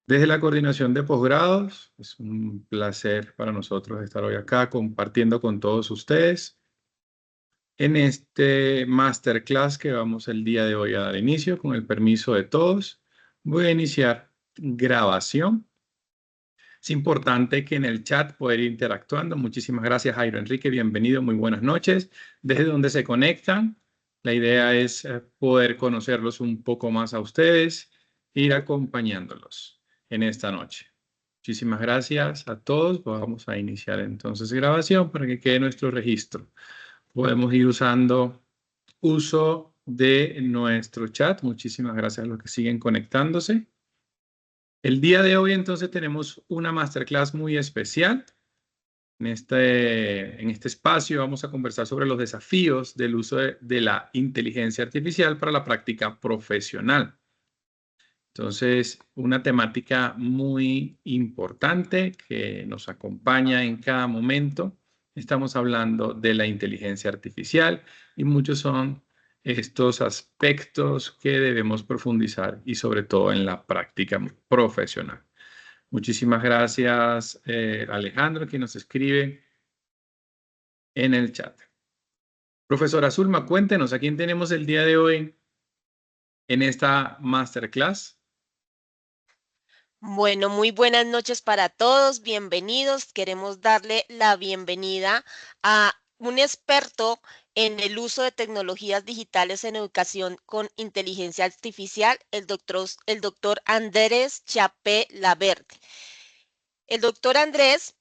Desde la coordinación de posgrados, es un placer para nosotros estar hoy acá compartiendo con todos ustedes en este masterclass que vamos el día de hoy a dar inicio. Con el permiso de todos, voy a iniciar grabación. Es importante que en el chat pueda ir interactuando. Muchísimas gracias, Jairo Enrique. Bienvenido, muy buenas noches. Desde donde se conectan, la idea es poder conocerlos un poco más a ustedes, ir acompañándolos en esta noche. Muchísimas gracias a todos. Vamos a iniciar entonces grabación para que quede nuestro registro. Podemos ir usando uso de nuestro chat. Muchísimas gracias a los que siguen conectándose. El día de hoy entonces tenemos una masterclass muy especial. En este espacio vamos a conversar sobre los desafíos del uso de la inteligencia artificial para la práctica profesional. Entonces, una temática muy importante que nos acompaña en cada momento. Estamos hablando de la inteligencia artificial y muchos son estos aspectos que debemos profundizar y sobre todo en la práctica profesional. Muchísimas gracias, Alejandro, que nos escribe en el chat. Profesora Zulma, cuéntenos, ¿a quién tenemos el día de hoy en esta masterclass? Bueno, muy buenas noches para todos, bienvenidos. Queremos darle la bienvenida a un experto en el uso de tecnologías digitales en educación con inteligencia artificial, el doctor Andrés Chapé Laverde. El doctor Andrés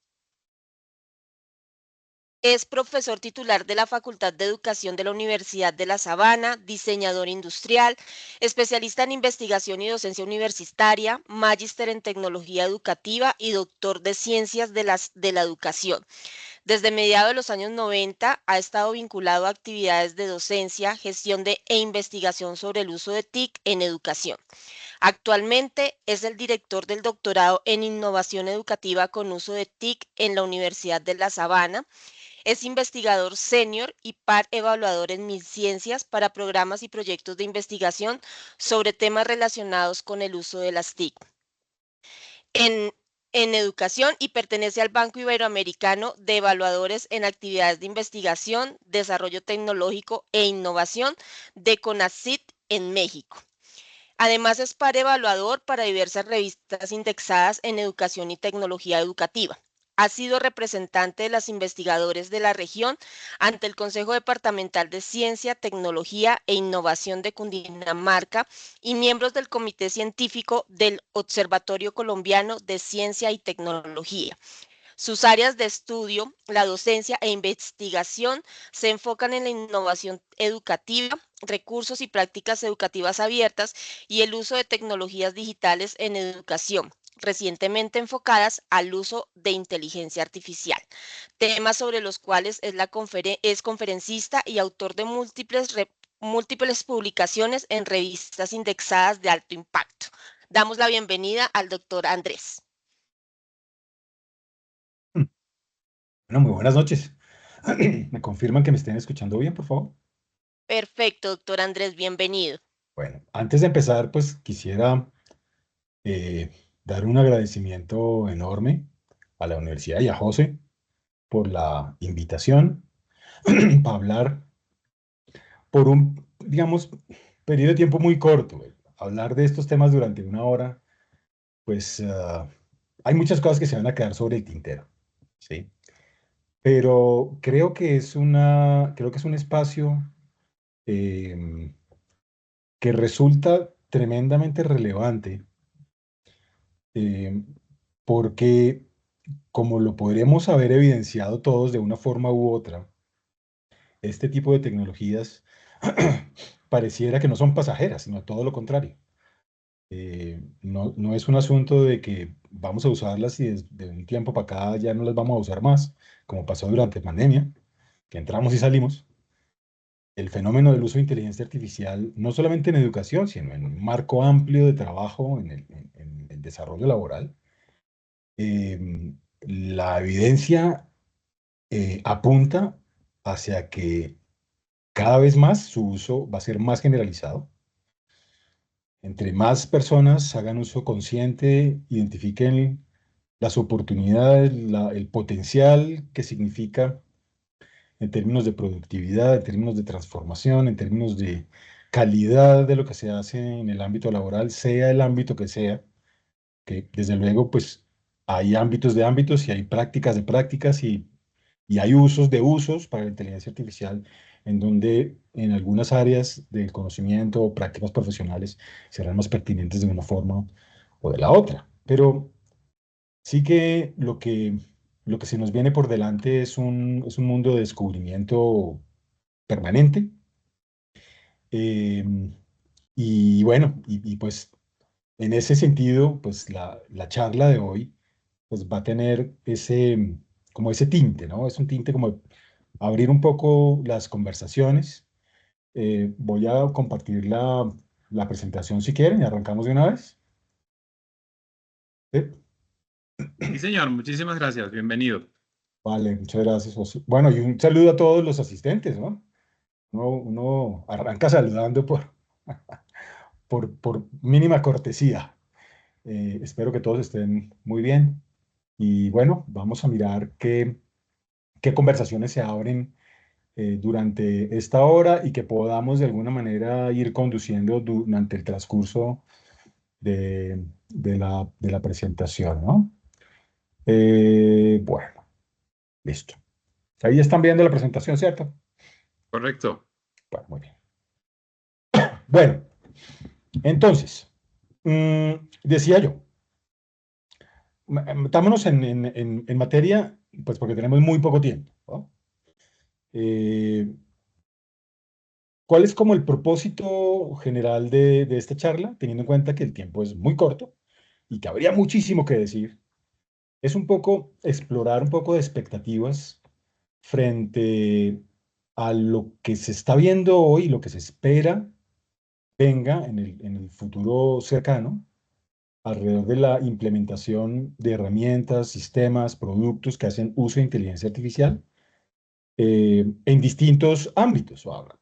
es profesor titular de la Facultad de Educación de la Universidad de La Sabana, diseñador industrial, especialista en investigación y docencia universitaria, magíster en tecnología educativa y doctor de ciencias de la educación. Desde mediados de los años 90 ha estado vinculado a actividades de docencia, gestión e investigación sobre el uso de TIC en educación. Actualmente es el director del doctorado en innovación educativa con uso de TIC en la Universidad de La Sabana. Es investigador senior y par evaluador en MilCiencias para programas y proyectos de investigación sobre temas relacionados con el uso de las TIC en, en educación y pertenece al Banco Iberoamericano de Evaluadores en Actividades de Investigación, Desarrollo Tecnológico e Innovación de CONACYT en México. Además, es par evaluador para diversas revistas indexadas en educación y tecnología educativa. Ha sido representante de los investigadores de la región ante el Consejo Departamental de Ciencia, Tecnología e Innovación de Cundinamarca y miembros del Comité Científico del Observatorio Colombiano de Ciencia y Tecnología. Sus áreas de estudio, la docencia e investigación, se enfocan en la innovación educativa, recursos y prácticas educativas abiertas y el uso de tecnologías digitales en educación, recientemente enfocadas al uso de inteligencia artificial, temas sobre los cuales es conferencista y autor de múltiples publicaciones en revistas indexadas de alto impacto. Damos la bienvenida al doctor Andrés. Bueno, muy buenas noches. ¿Me confirman que me estén escuchando bien, por favor? Perfecto, doctor Andrés, bienvenido. Bueno, antes de empezar, pues quisiera eh, dar un agradecimiento enorme a la Universidad y a José por la invitación para hablar por un, digamos, periodo de tiempo muy corto. Hablar de estos temas durante una hora, pues hay muchas cosas que se van a quedar sobre el tintero, ¿sí? Pero creo que es un espacio em, que resulta tremendamente relevante eh, porque, como lo podremos haber evidenciado todos de una forma u otra, este tipo de tecnologías pareciera que no son pasajeras, sino todo lo contrario. No es un asunto de que vamos a usarlas y de un tiempo para acá ya no las vamos a usar más, como pasó durante pandemia, que entramos y salimos. El fenómeno del uso de inteligencia artificial, no solamente en educación, sino en un marco amplio de trabajo en el desarrollo laboral, la evidencia apunta hacia que cada vez más su uso va a ser más generalizado. entre más personas hagan uso consciente, identifiquen las oportunidades, el potencial que significa en términos de productividad, en términos de transformación, en términos de calidad de lo que se hace en el ámbito laboral, sea el ámbito que sea, que desde luego pues hay ámbitos de ámbitos y hay prácticas de prácticas y hay usos de usos para la inteligencia artificial en donde en algunas áreas del conocimiento o prácticas profesionales serán más pertinentes de una forma o de la otra. Pero sí que lo que se nos viene por delante es un mundo de descubrimiento permanente. eh, y bueno, pues en ese sentido, pues la charla de hoy pues va a tener como ese tinte, ¿no? Es un tinte como abrir un poco las conversaciones. Voy a compartir la presentación si quieren y arrancamos de una vez. ¿Sí? Sí, señor, muchísimas gracias, bienvenido. Vale, muchas gracias, José. Bueno, y un saludo a todos los asistentes, ¿no? Uno arranca saludando por mínima cortesía. Espero que todos estén muy bien. Y bueno, vamos a mirar qué conversaciones se abren durante esta hora y que podamos de alguna manera ir conduciendo durante el transcurso de la presentación, ¿no? Bueno, listo. Ahí están viendo la presentación, ¿cierto? Correcto. Bueno, muy bien. Bueno, entonces, decía yo, metámonos en materia, pues porque tenemos muy poco tiempo, ¿no? Eh, ¿Cuál es como el propósito general de esta charla, teniendo en cuenta que el tiempo es muy corto y que habría muchísimo que decir? Es un poco explorar un poco de expectativas frente a lo que se está viendo hoy, lo que se espera venga en el futuro cercano, alrededor de la implementación de herramientas, sistemas, productos que hacen uso de inteligencia artificial en distintos ámbitos. Ahora,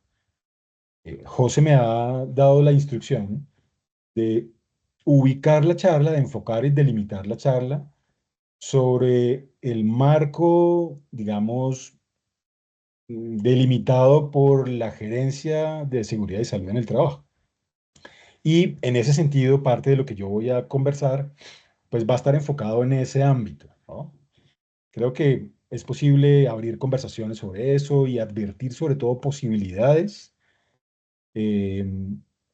José me ha dado la instrucción de ubicar la charla, de enfocar y delimitar la charla sobre el marco, digamos, delimitado por la Gerencia de Seguridad y Salud en el Trabajo. Y en ese sentido, parte de lo que yo voy a conversar, pues va a estar enfocado en ese ámbito, ¿no? Creo que es posible abrir conversaciones sobre eso y advertir sobre todo posibilidades, eh,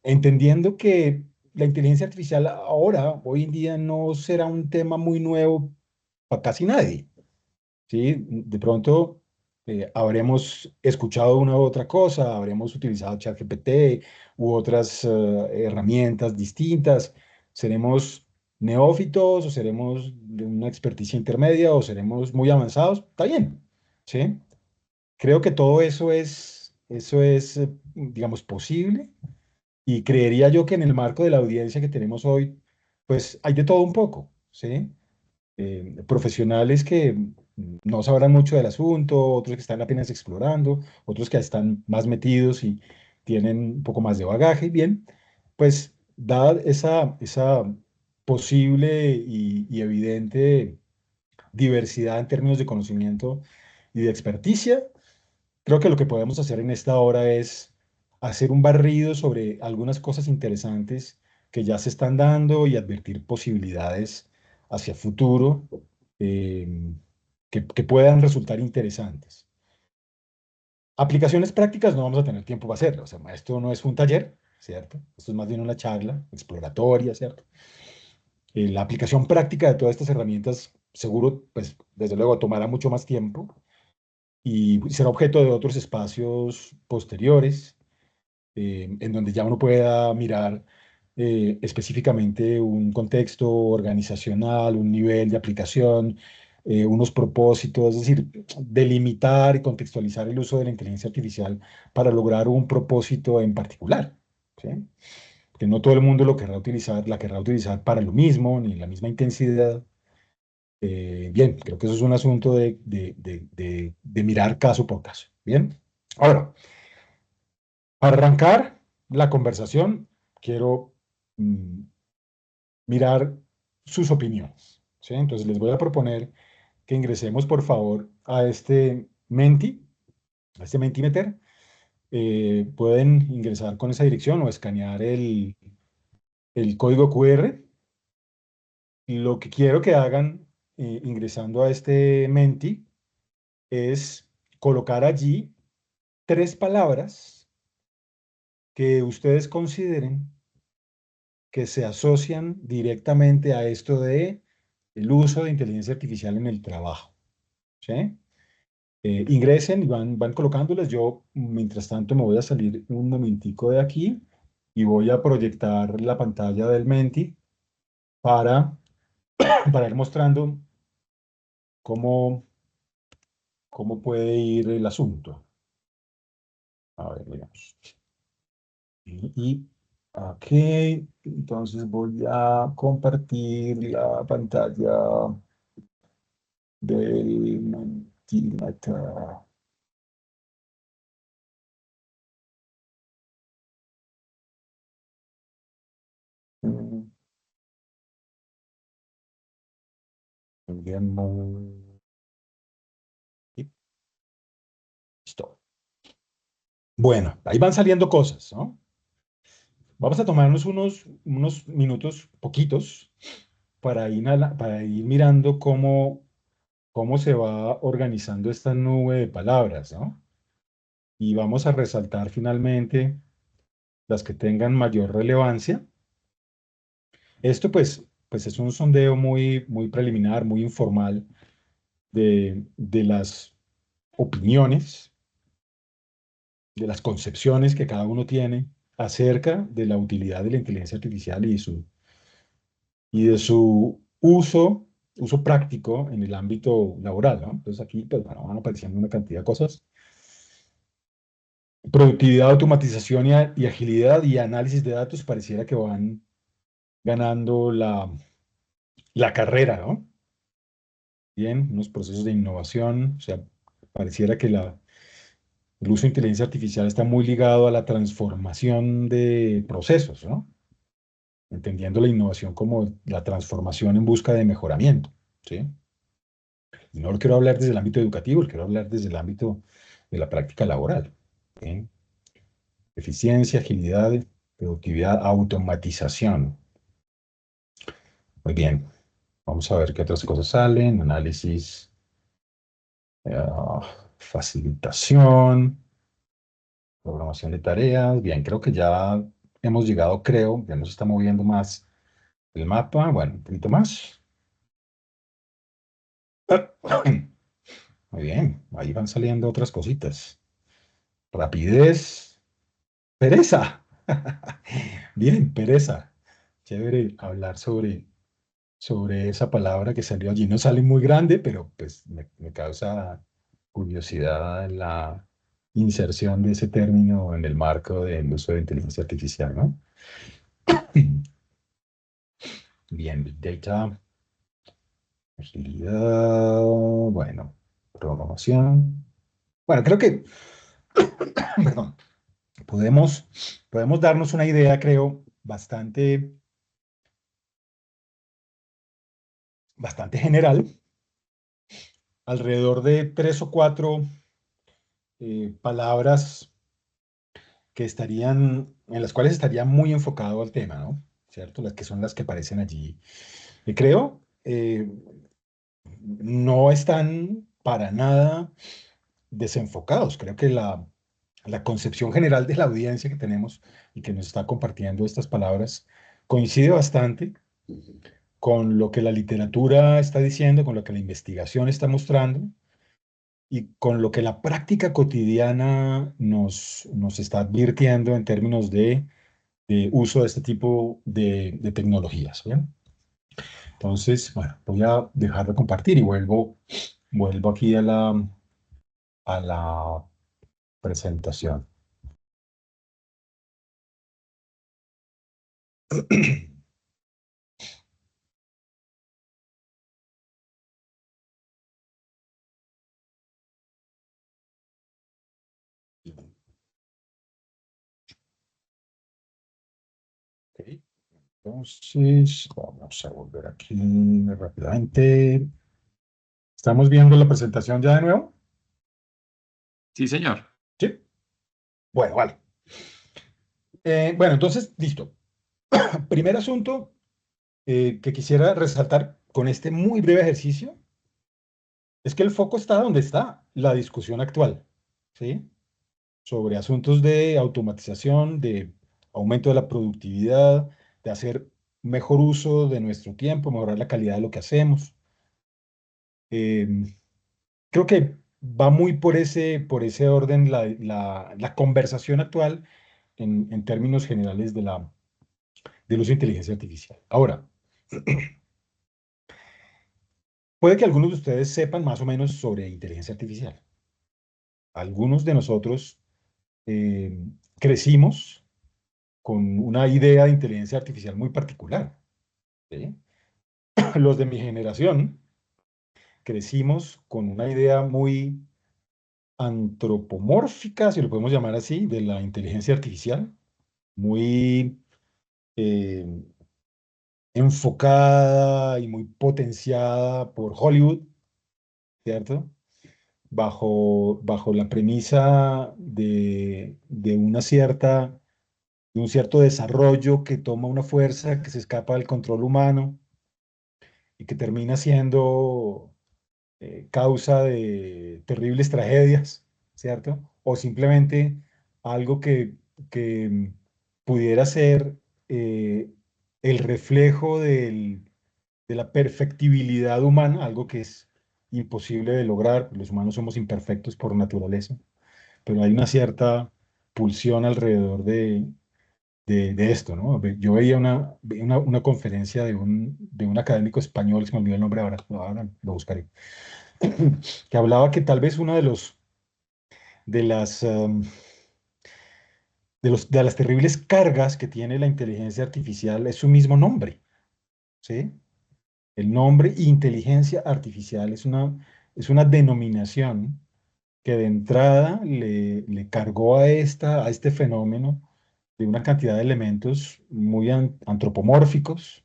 entendiendo que la inteligencia artificial ahora, hoy en día, no será un tema muy nuevo para casi nadie. ¿Sí? De pronto habremos escuchado una u otra cosa, habremos utilizado ChatGPT u otras herramientas distintas. ¿Seremos neófitos o seremos de una experticia intermedia o seremos muy avanzados? Está bien, ¿sí? Creo que todo eso es, digamos, posible y creería yo que en el marco de la audiencia que tenemos hoy, pues hay de todo un poco, ¿sí? Profesionales que no sabrán mucho del asunto, otros que están apenas explorando, otros que están más metidos y tienen un poco más de bagaje. Bien, pues dada esa posible y evidente diversidad en términos de conocimiento y de experticia, creo que lo que podemos hacer en esta hora es hacer un barrido sobre algunas cosas interesantes que ya se están dando y advertir posibilidades hacia futuro eh, que puedan resultar interesantes. Aplicaciones prácticas no vamos a tener tiempo para hacerlo. O sea, esto no es un taller, ¿cierto? Esto es más bien una charla exploratoria, ¿cierto? La aplicación práctica de todas estas herramientas seguro, pues desde luego tomará mucho más tiempo y será objeto de otros espacios posteriores, en donde ya uno pueda mirar específicamente un contexto organizacional, un nivel de aplicación, unos propósitos, es decir, delimitar y contextualizar el uso de la inteligencia artificial para lograr un propósito en particular, ¿sí? Que no todo el mundo la querrá utilizar para lo mismo, ni la misma intensidad. Bien, creo que eso es un asunto de mirar caso por caso. Bien, ahora, para arrancar la conversación, quiero mm, mirar sus opiniones, ¿sí? Entonces les voy a proponer que ingresemos, por favor, a este Menti, a este Mentimeter. Pueden ingresar con esa dirección o escanear el código QR. Lo que quiero que hagan ingresando a este Menti es colocar allí 3 palabras que ustedes consideren que se asocian directamente a esto de el uso de inteligencia artificial en el trabajo, ¿sí? Ingresen y van colocándolas. Yo, mientras tanto, me voy a salir un momentico de aquí y voy a proyectar la pantalla del Menti para, para ir mostrando cómo, cómo puede ir el asunto. A ver, veamos. Ok, entonces voy a compartir la pantalla del Mentimeter. Mm, enviamos- y listo. Bueno, ahí van saliendo cosas, ¿no? Vamos a tomarnos unos minutos, poquitos, para ir mirando cómo se va organizando esta nube de palabras, ¿no? Y vamos a resaltar finalmente las que tengan mayor relevancia. Esto pues es un sondeo muy preliminar, muy informal de las opiniones, de las concepciones que cada uno tiene acerca de la utilidad de la inteligencia artificial y de su uso práctico en el ámbito laboral, ¿no? Entonces aquí pues, bueno, van apareciendo una cantidad de cosas. Productividad, automatización y agilidad y análisis de datos pareciera que van ganando la carrera, ¿no? Bien, unos procesos de innovación, o sea, pareciera que el uso de inteligencia artificial está muy ligado a la transformación de procesos, ¿no? Entendiendo la innovación como la transformación en busca de mejoramiento, ¿sí? Y no lo quiero hablar desde el ámbito educativo, lo quiero hablar desde el ámbito de la práctica laboral, ¿sí? Eficiencia, agilidad, productividad, automatización. Muy bien, vamos a ver qué otras cosas salen. Análisis, ah, facilitación, programación de tareas. Bien, creo que ya hemos llegado, ya nos está moviendo más el mapa. Bueno, un poquito más. Muy bien, ahí van saliendo otras cositas. Rapidez, pereza. Bien, pereza. Chévere hablar sobre esa palabra que salió allí. No sale muy grande, pero pues me causa curiosidad la inserción de ese término en el marco del uso de inteligencia artificial, ¿no? Bien, Big Data, agilidad, bueno, programación. Bueno, creo que, perdón, podemos darnos una idea, creo, bastante general, alrededor de 3 o 4 palabras en las cuales estaría muy enfocado al tema, ¿no? ¿Cierto? Las que son las que aparecen allí. Y creo, no están para nada desenfocados. Creo que la concepción general de la audiencia que tenemos y que nos está compartiendo estas palabras coincide bastante con lo que la literatura está diciendo, con lo que la investigación está mostrando y con lo que la práctica cotidiana nos está advirtiendo en términos de uso de este tipo de tecnologías, ¿bien? Entonces, bueno, voy a dejar de compartir y vuelvo aquí a la presentación. Ok. Entonces, vamos a volver aquí rápidamente. ¿Estamos viendo la presentación ya de nuevo? Sí, señor. Sí. Bueno, vale. Bueno, entonces, listo. Primer asunto que quisiera resaltar con este muy breve ejercicio es que el foco está donde está la discusión actual, ¿sí? Sobre asuntos de automatización, de aumento de la productividad, de hacer mejor uso de nuestro tiempo, mejorar la calidad de lo que hacemos. Creo que va muy por ese orden la conversación actual en términos generales del uso de inteligencia artificial. Ahora, puede que algunos de ustedes sepan más o menos sobre inteligencia artificial. Algunos de nosotros eh, crecimos con una idea de inteligencia artificial muy particular, ¿sí? Los de mi generación crecimos con una idea muy antropomórfica, si lo podemos llamar así, de la inteligencia artificial, muy eh, enfocada y muy potenciada por Hollywood, ¿cierto? Bajo la premisa de un cierto desarrollo que toma una fuerza que se escapa del control humano y que termina siendo causa de terribles tragedias, ¿cierto? O simplemente algo que pudiera ser eh, el reflejo de la perfectibilidad humana, algo que es imposible de lograr. Los humanos somos imperfectos por naturaleza, pero hay una cierta pulsión alrededor de esto, ¿no? Yo veía una conferencia de un académico español, se me olvidó el nombre ahora lo buscaré, que hablaba que tal vez una de las, de las terribles cargas que tiene la inteligencia artificial es su mismo nombre, ¿sí? El nombre inteligencia artificial es una denominación que de entrada le cargó a este fenómeno de una cantidad de elementos muy antropomórficos,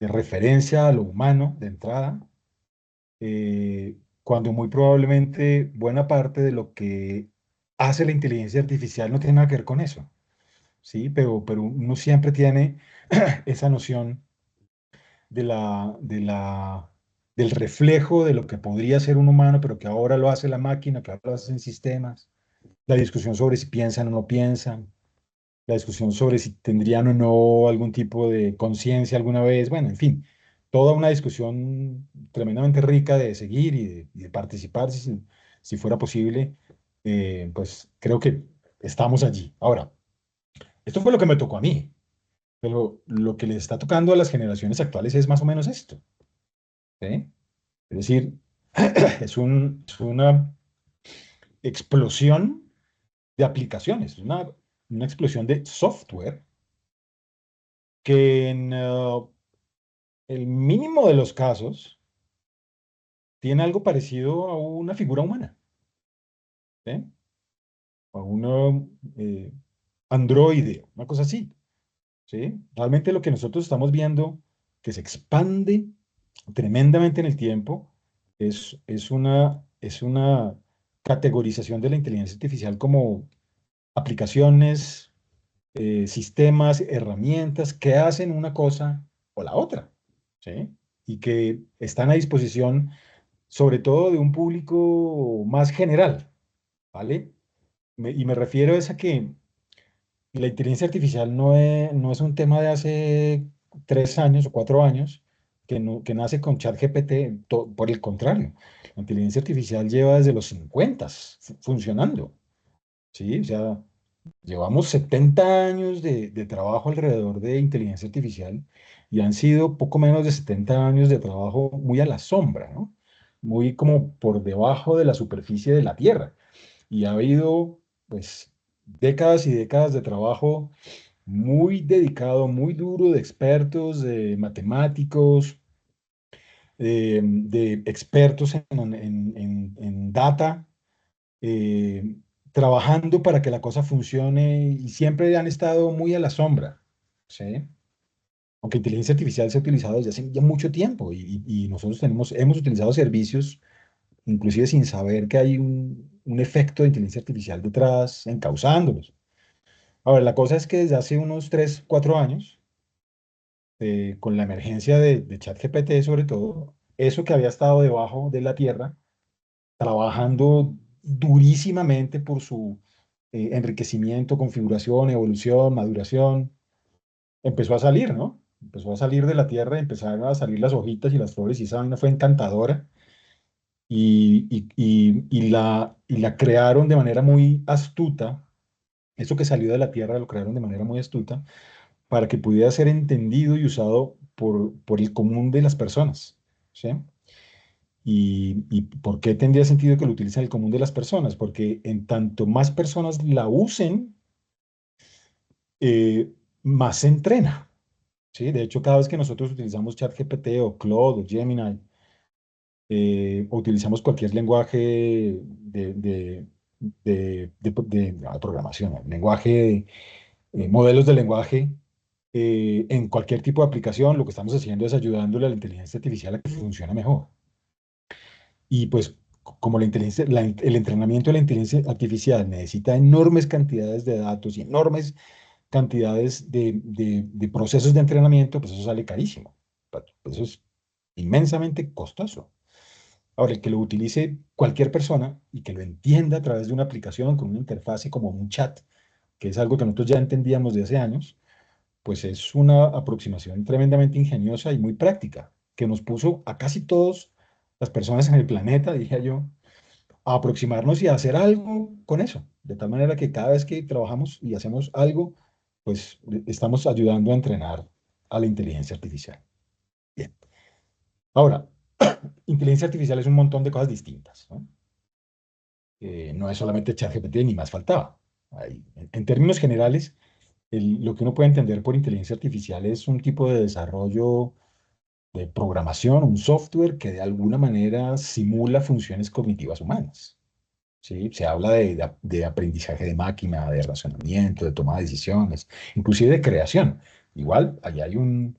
de referencia a lo humano de entrada, cuando muy probablemente buena parte de lo que hace la inteligencia artificial no tiene nada que ver con eso, ¿sí? Pero uno siempre tiene esa noción del reflejo de lo que podría ser un humano, pero que ahora lo hace la máquina, que ahora lo hacen sistemas, la discusión sobre si piensan o no piensan, la discusión sobre si tendrían o no algún tipo de conciencia alguna vez, bueno, en fin, toda una discusión tremendamente rica de seguir y de participar si fuera posible, pues creo que estamos allí. Ahora, esto fue lo que me tocó a mí, pero lo que le está tocando a las generaciones actuales es más o menos esto, ¿sí? Es decir, es una explosión de aplicaciones, una explosión de software que en el mínimo de los casos tiene algo parecido a una figura humana, ¿sí? A una eh, androide, una cosa así, ¿sí? Realmente lo que nosotros estamos viendo que se expande tremendamente en el tiempo es una categorización de la inteligencia artificial como aplicaciones, sistemas, herramientas que hacen una cosa o la otra, ¿sí? Y que están a disposición sobre todo de un público más general, ¿vale? Y me refiero a que la inteligencia artificial no es un tema de hace 3 años o 4 años que nace con ChatGPT, por el contrario, la inteligencia artificial lleva desde los 50 funcionando, ¿sí? O sea, llevamos 70 años de trabajo alrededor de inteligencia artificial y han sido poco menos de 70 años de trabajo muy a la sombra, ¿no? Muy como por debajo de la superficie de la Tierra. Y ha habido, pues, décadas y décadas de trabajo muy dedicado, muy duro de expertos, de matemáticos, de expertos en data, eh, trabajando para que la cosa funcione y siempre han estado muy a la sombra, ¿sí? aunque inteligencia artificial se ha utilizado desde hace ya mucho tiempo y nosotros hemos utilizado servicios, inclusive sin saber que hay un efecto de inteligencia artificial detrás, encauzándolos. Ahora, la cosa es que desde hace unos 3 4 años, con la emergencia de ChatGPT sobre todo, eso que había estado debajo de la tierra, trabajando durísimamente por su enriquecimiento, configuración, evolución, maduración, empezó a salir, ¿no? Empezó a salir de la tierra, empezaron a salir las hojitas y las flores y esa vaina fue encantadora y la crearon de manera muy astuta. Eso que salió de la tierra lo crearon de manera muy astuta para que pudiera ser entendido y usado por el común de las personas, ¿sí? ¿Y por qué tendría sentido que lo utilicen el común de las personas? Porque en tanto más personas la usen, eh, más se entrena, ¿sí? De hecho, cada vez que nosotros utilizamos ChatGPT o Claude o Gemini, o utilizamos cualquier lenguaje de programación, lenguaje, modelos de lenguaje, en cualquier tipo de aplicación, lo que estamos haciendo es ayudándole a la inteligencia artificial a que funcione mejor. Y pues como el entrenamiento de la inteligencia artificial necesita enormes cantidades de datos y enormes cantidades de procesos de entrenamiento, pues eso sale carísimo. Pues eso es inmensamente costoso. Ahora, el que lo utilice cualquier persona y que lo entienda a través de una aplicación con una interfase como un chat, que es algo que nosotros ya entendíamos de hace años, pues es una aproximación tremendamente ingeniosa y muy práctica, que nos puso a casi todas las personas en el planeta, dije yo, a aproximarnos y a hacer algo con eso, de tal manera que cada vez que trabajamos y hacemos algo, pues estamos ayudando a entrenar a la inteligencia artificial. Bien. Ahora, inteligencia artificial es un montón de cosas distintas, ¿no? No es solamente ChatGPT, ni más faltaba. En términos generales, lo que uno puede entender por inteligencia artificial es un tipo de desarrollo de programación, un software que de alguna manera simula funciones cognitivas humanas. ¿Sí? Se habla de aprendizaje de máquina, de razonamiento, de toma de decisiones, inclusive de creación. Igual, allá hay una-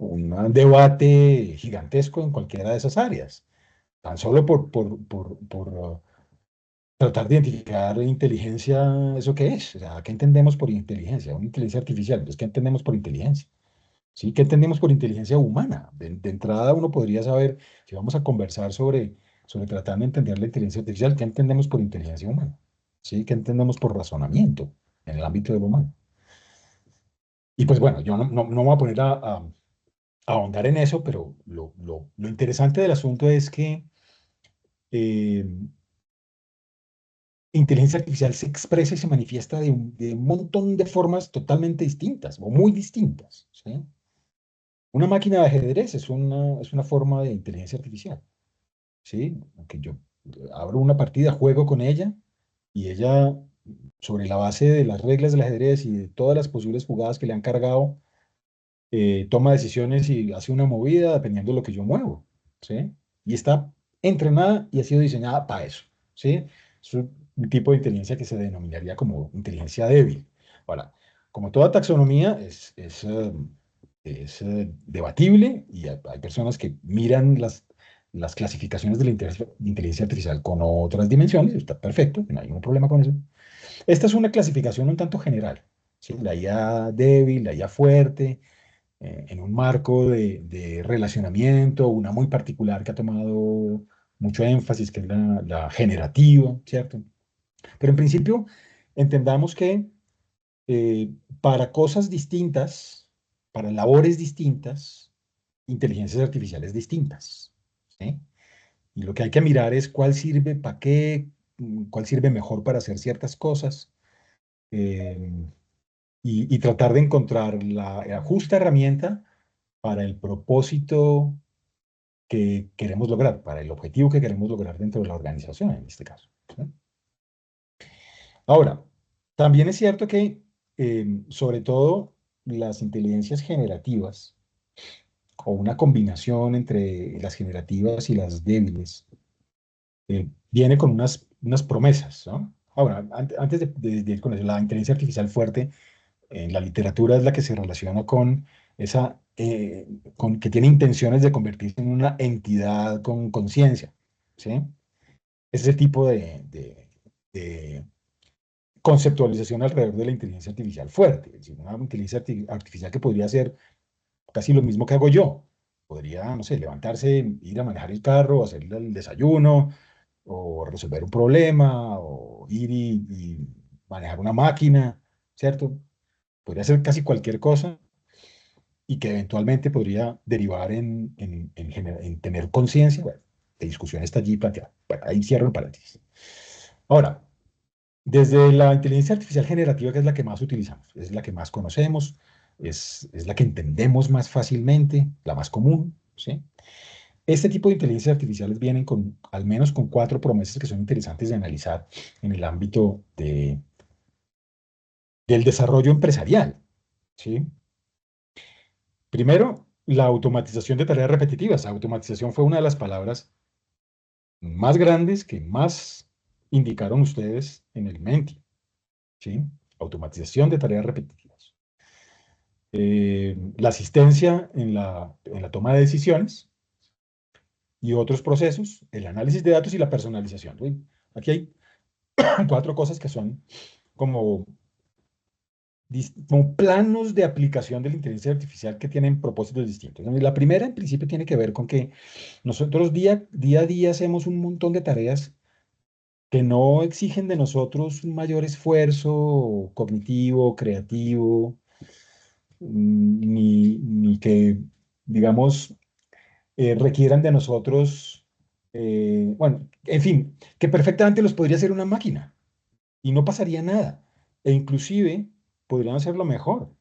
un debate gigantesco en cualquiera de esas áreas, tan solo por tratar de identificar inteligencia, ¿eso qué es? O sea, ¿qué entendemos por inteligencia? Una inteligencia artificial, pues, ¿qué entendemos por inteligencia? ¿Sí? ¿Qué entendemos por inteligencia humana? De entrada uno podría saber, si vamos a conversar sobre tratar de entender la inteligencia artificial, ¿qué entendemos por inteligencia humana? ¿Sí? ¿Qué entendemos por razonamiento en el ámbito de lo humano? Y pues bueno, yo no me voy a poner a ahondar en eso, pero lo interesante del asunto es que eh, inteligencia artificial se expresa y se manifiesta de un montón de formas totalmente distintas o muy distintas, ¿sí? Una máquina de ajedrez es una forma de inteligencia artificial, ¿sí? Que yo abro una partida, juego con ella y ella, sobre la base de las reglas del ajedrez y de todas las posibles jugadas que le han cargado, toma decisiones y hace una movida dependiendo de lo que yo muevo, ¿sí? Y está entrenada y ha sido diseñada para eso, ¿sí? Es un tipo de inteligencia que se denominaría como inteligencia débil. Ahora, como toda taxonomía, es debatible y hay personas que miran las clasificaciones de la inteligencia artificial con otras dimensiones, está perfecto, no hay ningún problema con eso. Esta es una clasificación un tanto general, ¿sí? La IA débil, la IA fuerte, en un marco de relacionamiento, una muy particular que ha tomado mucho énfasis, que es la generativa, ¿cierto? Pero en principio, entendamos que para cosas distintas, para labores distintas, inteligencias artificiales distintas, ¿sí? Y lo que hay que mirar es cuál sirve para qué, cuál sirve mejor para hacer ciertas cosas, eh, y tratar de encontrar la justa herramienta para el propósito que queremos lograr, para el objetivo que queremos lograr dentro de la organización, en este caso, ¿sí? Ahora, también es cierto que, sobre todo, las inteligencias generativas, o una combinación entre las generativas y las débiles, viene con unas promesas, ¿no? Ahora, antes de ir con eso, la inteligencia artificial fuerte en la literatura es la que se relaciona con esa, con que tiene intenciones de convertirse en una entidad con conciencia, ¿sí? Ese tipo de conceptualización alrededor de la inteligencia artificial fuerte, es decir, una inteligencia artificial que podría ser casi lo mismo que hago yo. Podría, no sé, levantarse, ir a manejar el carro, hacer el desayuno, o resolver un problema, o ir y manejar una máquina, ¿cierto? Podría hacer casi cualquier cosa y que eventualmente podría derivar en tener conciencia. Bueno, la discusión está allí planteada. Bueno, ahí cierro el paréntesis. Ahora, desde la inteligencia artificial generativa, que es la que más utilizamos, es la que más conocemos, es la que entendemos más fácilmente, la más común, ¿sí? Este tipo de inteligencias artificiales vienen con, al menos con 4 promesas que son interesantes de analizar en el ámbito del desarrollo empresarial, ¿sí? Primero, la automatización de tareas repetitivas. Automatización fue una de las palabras más grandes que más indicaron ustedes en el Menti, ¿sí? Automatización de tareas repetitivas. La asistencia en la toma de decisiones y otros procesos, el análisis de datos y la personalización. ¿Sí? Aquí hay 4 cosas que son como, como planos de aplicación de la inteligencia artificial que tienen propósitos distintos. La primera, en principio, tiene que ver con que nosotros día a día hacemos un montón de tareas que no exigen de nosotros un mayor esfuerzo cognitivo, creativo, ni que, digamos, requieran de nosotros, bueno, en fin, que perfectamente los podría hacer una máquina y no pasaría nada. E inclusive podrían hacerlo mejor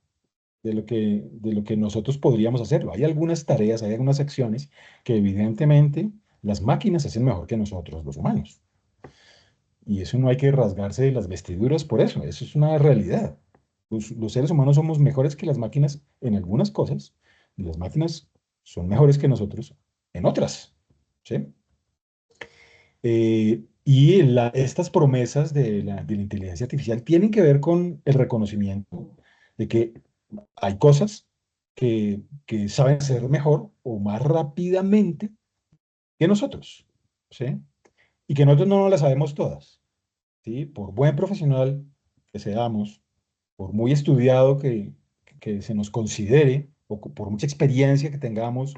de lo que nosotros podríamos hacerlo. Hay algunas tareas, hay algunas acciones que evidentemente las máquinas hacen mejor que nosotros, los humanos. Y eso no hay que rasgarse de las vestiduras por eso es una realidad. Los seres humanos somos mejores que las máquinas en algunas cosas y las máquinas son mejores que nosotros en otras, ¿sí? Y estas promesas de la inteligencia artificial tienen que ver con el reconocimiento de que hay cosas que saben hacer mejor o más rápidamente que nosotros, ¿sí? Y que nosotros no las sabemos todas, ¿sí? Por buen profesional que seamos, por muy estudiado que se nos considere, o por mucha experiencia que tengamos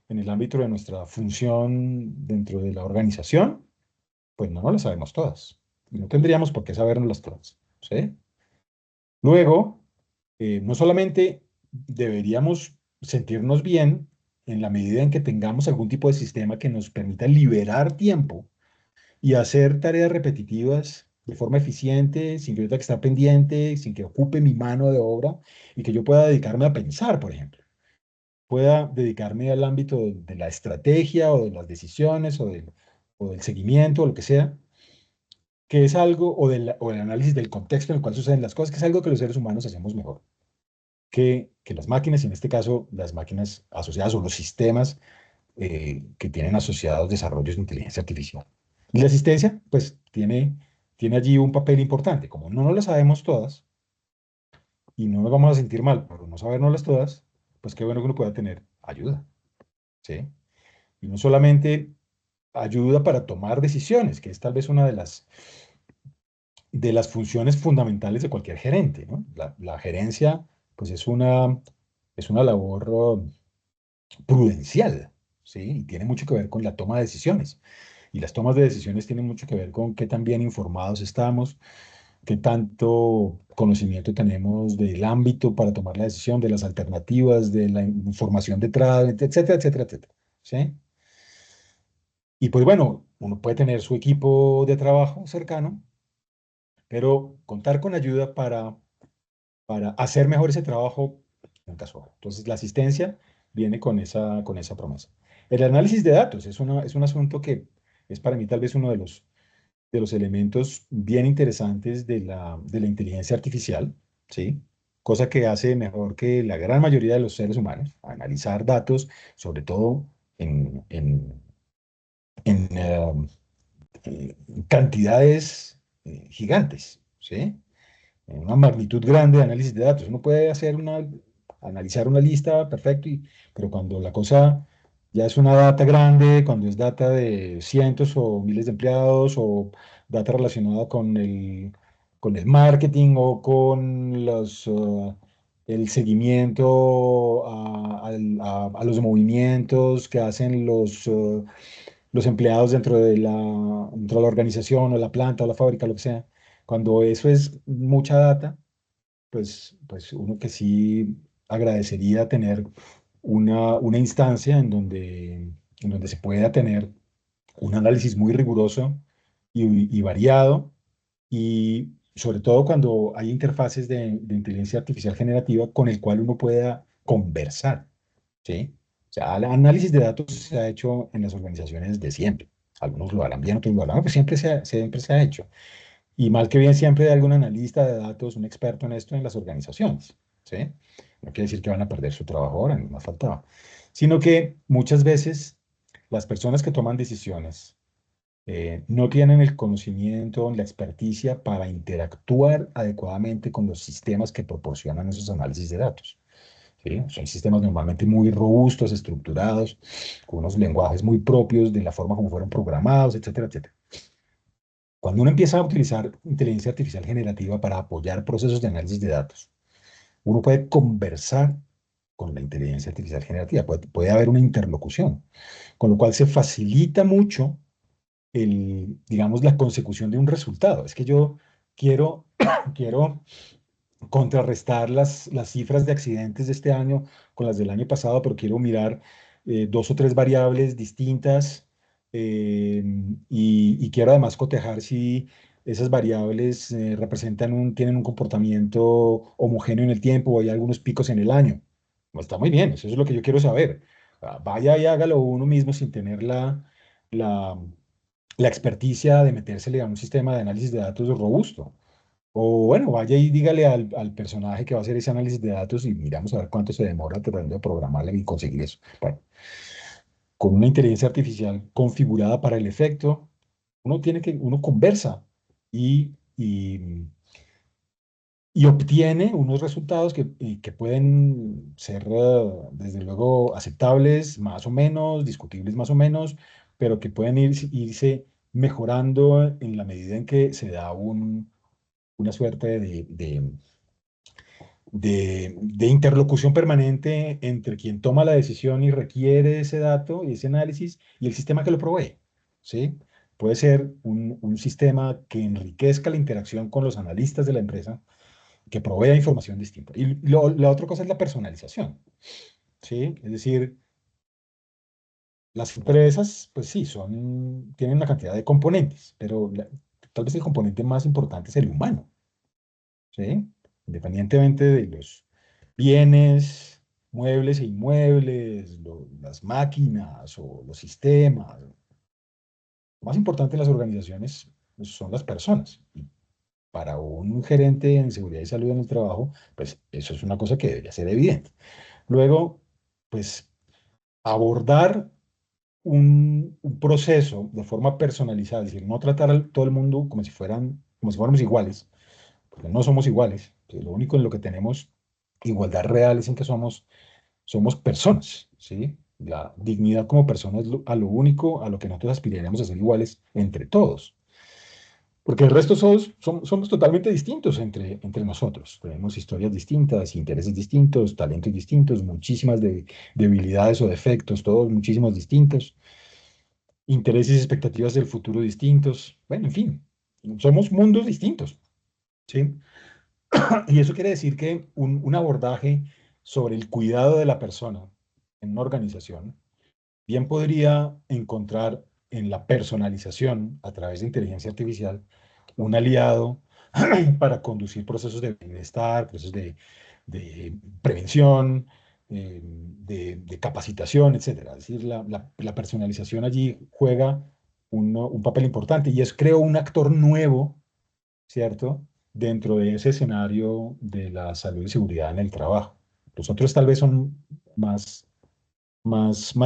en el ámbito de nuestra función dentro de la organización, pues no las sabemos todas. Y no tendríamos por qué sabernoslas todas, ¿sí? Luego, no solamente deberíamos sentirnos bien en la medida en que tengamos algún tipo de sistema que nos permita liberar tiempo y hacer tareas repetitivas de forma eficiente, sin que yo tenga que estar pendiente, sin que ocupe mi mano de obra y que yo pueda dedicarme a pensar, por ejemplo. Pueda dedicarme al ámbito de la estrategia o de las decisiones o del seguimiento o lo que sea, que es algo, o el análisis del contexto en el cual suceden las cosas, que es algo que los seres humanos hacemos mejor que las máquinas, y en este caso las máquinas asociadas o los sistemas que tienen asociados desarrollos de inteligencia artificial. Y la asistencia, pues, tiene allí un papel importante. Como no nos las sabemos todas y no nos vamos a sentir mal por no sabernoslas todas, pues qué bueno que uno pueda tener ayuda, ¿sí? Y no solamente ayuda para tomar decisiones, que es tal vez una de las funciones fundamentales de cualquier gerente, ¿no? La gerencia, pues, es una labor prudencial, ¿sí? Y tiene mucho que ver con la toma de decisiones. Y las tomas de decisiones tienen mucho que ver con qué tan bien informados estamos, qué tanto conocimiento tenemos del ámbito para tomar la decisión, de las alternativas, de la información detrás, etcétera, etcétera, etcétera, ¿sí? Y pues bueno, uno puede tener su equipo de trabajo cercano, pero contar con ayuda para hacer mejor ese trabajo nunca sobra. Entonces, la asistencia viene con esa promesa. El análisis de datos es un asunto que es para mí tal vez uno de los elementos bien interesantes de la inteligencia artificial, ¿sí? Cosa que hace mejor que la gran mayoría de los seres humanos, analizar datos, sobre todo en cantidades gigantes, ¿sí? en una magnitud grande de análisis de datos. Uno puede analizar una lista, perfecto, pero cuando la cosa ya es una data grande, cuando es data de cientos o miles de empleados o data relacionada con el marketing o con el seguimiento a los movimientos que hacen los empleados dentro de la organización o la planta o la fábrica, lo que sea. Cuando eso es mucha data, pues uno que sí agradecería tener una instancia en donde se pueda tener un análisis muy riguroso y variado, y sobre todo cuando hay interfaces de inteligencia artificial generativa con el cual uno pueda conversar, ¿sí? O sea, el análisis de datos se ha hecho en las organizaciones de siempre. Algunos lo harán bien, otros lo harán mal, pues siempre se ha hecho. Y mal que bien siempre hay algún analista de datos, un experto en esto en las organizaciones, ¿sí? No quiere decir que van a perder su trabajo ahora, ni más faltaba. Sino que muchas veces las personas que toman decisiones no tienen el conocimiento, la experticia para interactuar adecuadamente con los sistemas que proporcionan esos análisis de datos, ¿sí? Son sistemas normalmente muy robustos, estructurados, con unos lenguajes muy propios de la forma como fueron programados, etcétera, etcétera. Cuando uno empieza a utilizar inteligencia artificial generativa para apoyar procesos de análisis de datos, uno puede conversar con la inteligencia artificial generativa, puede haber una interlocución, con lo cual se facilita mucho digamos, la consecución de un resultado. Es que yo quiero, quiero contrarrestar las cifras de accidentes de este año con las del año pasado, pero quiero mirar dos o tres variables distintas, eh, y quiero además cotejar si esas variables tienen un comportamiento homogéneo en el tiempo o hay algunos picos en el año. Pues está muy bien, eso es lo que yo quiero saber. Vaya y hágalo uno mismo sin tener la, la experticia de metérsele a un sistema de análisis de datos robusto. O bueno, vaya y dígale al personaje que va a hacer ese análisis de datos y miramos a ver cuánto se demora tratando de programarle y conseguir eso. Bueno, con una inteligencia artificial configurada para el efecto, uno conversa y obtiene unos resultados que pueden ser, desde luego, aceptables, más o menos, discutibles más o menos, pero que pueden irse mejorando en la medida en que se da una suerte de interlocución permanente entre quien toma la decisión y requiere ese dato y ese análisis y el sistema que lo provee, ¿sí? Puede ser un sistema que enriquezca la interacción con los analistas de la empresa, que provea información distinta. Y la otra cosa es la personalización, ¿sí? Es decir, las empresas, pues sí, tienen una cantidad de componentes, pero tal vez el componente más importante es el humano, ¿sí? Independientemente de los bienes, muebles e inmuebles, las máquinas o los sistemas. Lo más importante en las organizaciones, pues, son las personas. Y para un gerente en seguridad y salud en el trabajo, pues eso es una cosa que debería ser evidente. Luego, pues abordar un proceso de forma personalizada, es decir, no tratar a todo el mundo como si fuéramos iguales, porque no somos iguales. Lo único en lo que tenemos igualdad real es en que somos personas, ¿sí? La dignidad como persona es a lo único a lo que nosotros aspiraríamos a ser iguales entre todos. Porque el resto somos totalmente distintos entre nosotros. Tenemos historias distintas, intereses distintos, talentos distintos, muchísimas debilidades o defectos, todos muchísimos distintos, intereses y expectativas del futuro distintos. Bueno, en fin, somos mundos distintos, ¿sí? Y eso quiere decir que un abordaje sobre el cuidado de la persona en una organización bien podría encontrar en la personalización a través de inteligencia artificial un aliado para conducir procesos de bienestar, procesos de prevención, de capacitación, etcétera. Es decir, la personalización allí juega un papel importante y creo, un actor nuevo, ¿cierto? Dentro de ese escenario de la salud y seguridad en el trabajo. Los otros tal vez son más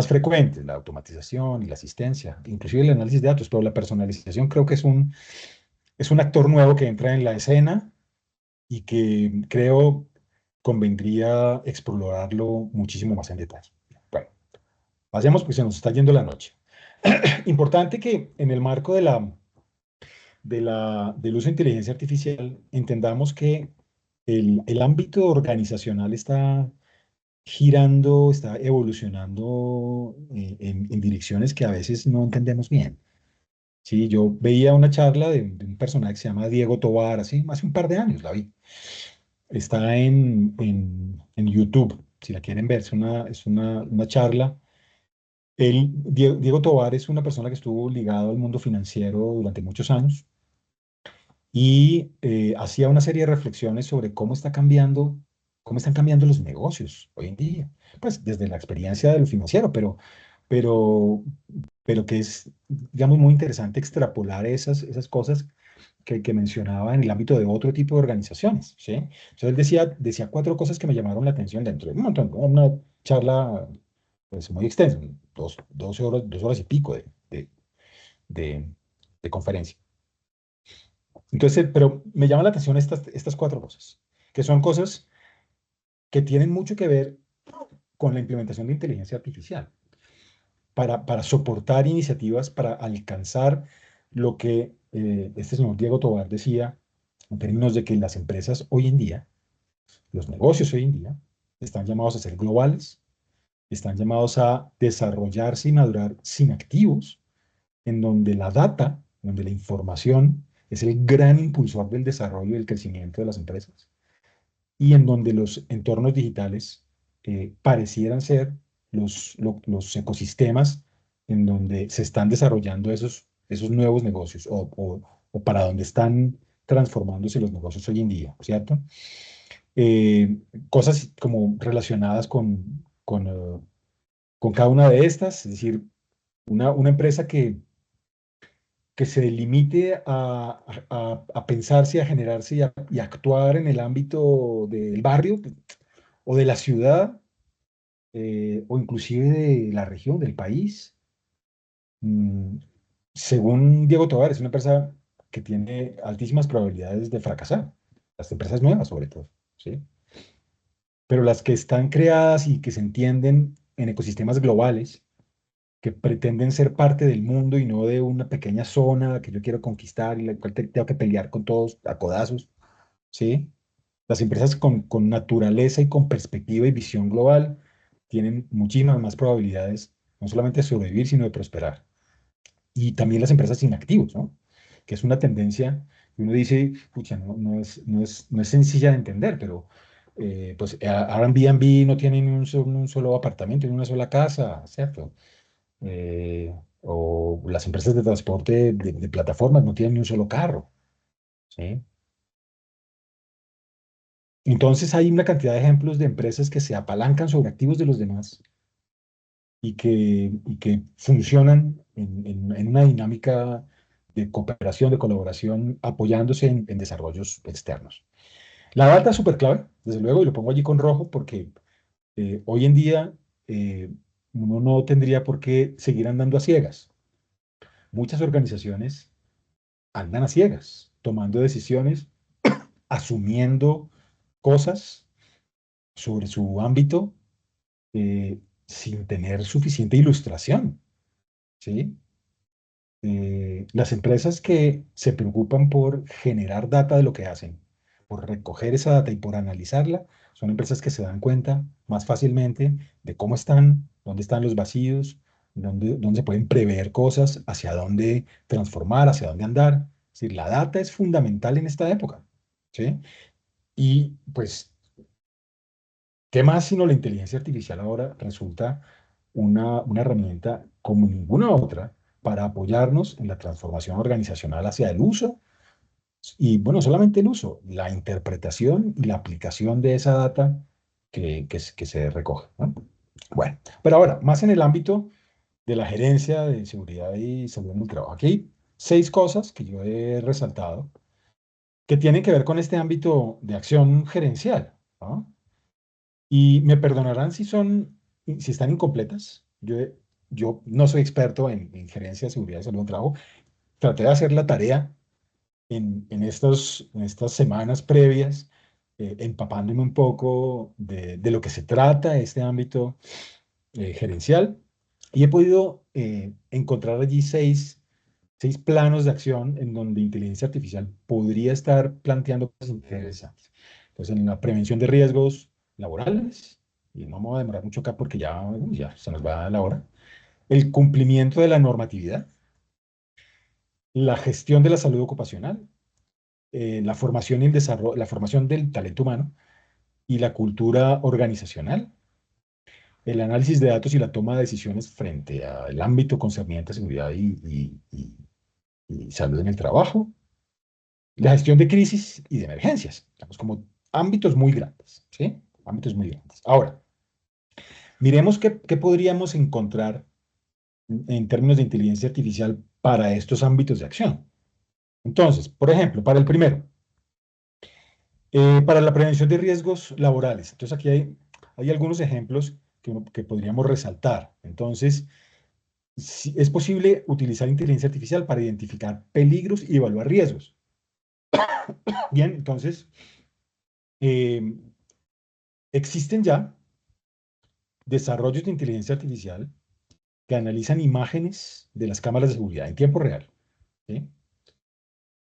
frecuentes, la automatización y la asistencia, inclusive el análisis de datos, pero la personalización creo que es un actor nuevo que entra en la escena y que creo convendría explorarlo muchísimo más en detalle. Bueno, pasemos porque se nos está yendo la noche. Importante que en el marco del uso de inteligencia artificial entendamos que el ámbito organizacional está girando, está evolucionando en direcciones que a veces no entendemos bien. Sí, yo veía una charla de un personaje que se llama Diego Tovar, así, hace un par de años la vi. Está en YouTube, si la quieren ver, es una charla. Diego Tovar es una persona que estuvo ligado al mundo financiero durante muchos años y hacía una serie de reflexiones sobre cómo están cambiando los negocios hoy en día. Pues desde la experiencia de lo financiero, pero, pero que es, digamos, muy interesante extrapolar esas cosas que mencionaba en el ámbito de otro tipo de organizaciones, ¿sí? Entonces él decía cuatro cosas que me llamaron la atención dentro de un montón, una charla pues, muy extensa, 2 horas y pico de, de conferencia. Entonces, pero me llama la atención estas cuatro cosas, que son cosas que tienen mucho que ver con la implementación de inteligencia artificial, para soportar iniciativas, para alcanzar lo que este señor Diego Tovar decía, en términos de que las empresas hoy en día, los negocios hoy en día, están llamados a ser globales, están llamados a desarrollarse y madurar sin activos, en donde la data, donde la información es el gran impulsor del desarrollo y del crecimiento de las empresas, y en donde los entornos digitales parecieran ser los ecosistemas en donde se están desarrollando esos nuevos negocios o para donde están transformándose los negocios hoy en día, ¿cierto? Cosas como relacionadas con cada una de estas, es decir, una empresa que se limite a pensarse, a generarse y a actuar en el ámbito del barrio o de la ciudad o inclusive de la región, del país. Mm, Según Diego Tovar, es una empresa que tiene altísimas probabilidades de fracasar. Las empresas nuevas, sobre todo, ¿sí? Pero las que están creadas y que se entienden en ecosistemas globales, que pretenden ser parte del mundo y no de una pequeña zona que yo quiero conquistar y la cual tengo que pelear con todos a codazos, ¿sí? Las empresas con naturaleza y con perspectiva y visión global tienen muchísimas más probabilidades, no solamente de sobrevivir, sino de prosperar. Y también las empresas sin activos, ¿no? Que es una tendencia que uno dice, pucha, no es sencilla de entender, pero pues Airbnb no tiene ni un solo apartamento, ni una sola casa, ¿cierto? O las empresas de transporte de plataformas no tienen ni un solo carro, ¿sí? Entonces hay una cantidad de ejemplos de empresas que se apalancan sobre activos de los demás y que funcionan en una dinámica de cooperación, de colaboración, apoyándose en desarrollos externos. La data es súper clave, desde luego, y lo pongo allí con rojo porque hoy en día eh, uno no tendría por qué seguir andando a ciegas. Muchas organizaciones andan a ciegas, tomando decisiones, asumiendo cosas sobre su ámbito eh, sin tener suficiente ilustración, ¿sí? Las empresas que se preocupan por generar data de lo que hacen, por recoger esa data y por analizarla, son empresas que se dan cuenta más fácilmente de cómo están, dónde están los vacíos, dónde se pueden prever cosas, hacia dónde transformar, hacia dónde andar. Es decir, la data es fundamental en esta época, ¿sí? Y pues, ¿qué más sino la inteligencia artificial ahora resulta una herramienta como ninguna otra para apoyarnos en la transformación organizacional hacia el uso? Y bueno, solamente el uso, la interpretación y la aplicación de esa data que se recoge, ¿no? Bueno, pero ahora, más en el ámbito de la gerencia de seguridad y salud en el trabajo. Aquí hay 6 cosas que yo he resaltado que tienen que ver con este ámbito de acción gerencial, ¿no? Y me perdonarán si están incompletas. Yo no soy experto en gerencia de seguridad y salud en el trabajo. Traté de hacer la tarea en estas semanas previas empapándome un poco de lo que se trata este ámbito gerencial, y he podido encontrar allí seis planos de acción en donde inteligencia artificial podría estar planteando cosas interesantes. Entonces, en la prevención de riesgos laborales, y no me voy a demorar mucho acá porque ya se nos va la hora, el cumplimiento de la normatividad, la gestión de la salud ocupacional, la formación y el desarrollo, la formación del talento humano y la cultura organizacional, el análisis de datos y la toma de decisiones frente al ámbito concerniente a seguridad y salud en el trabajo, la gestión de crisis y de emergencias, digamos, como ámbitos muy grandes, ¿sí? Ámbitos muy grandes. Ahora, miremos qué podríamos encontrar en términos de inteligencia artificial para estos ámbitos de acción. Entonces, por ejemplo, para el primero, para la prevención de riesgos laborales. Entonces, aquí hay algunos ejemplos que podríamos resaltar. Entonces, es posible utilizar inteligencia artificial para identificar peligros y evaluar riesgos. Bien, entonces, eh, existen ya desarrollos de inteligencia artificial que analizan imágenes de las cámaras de seguridad en tiempo real, ¿sí?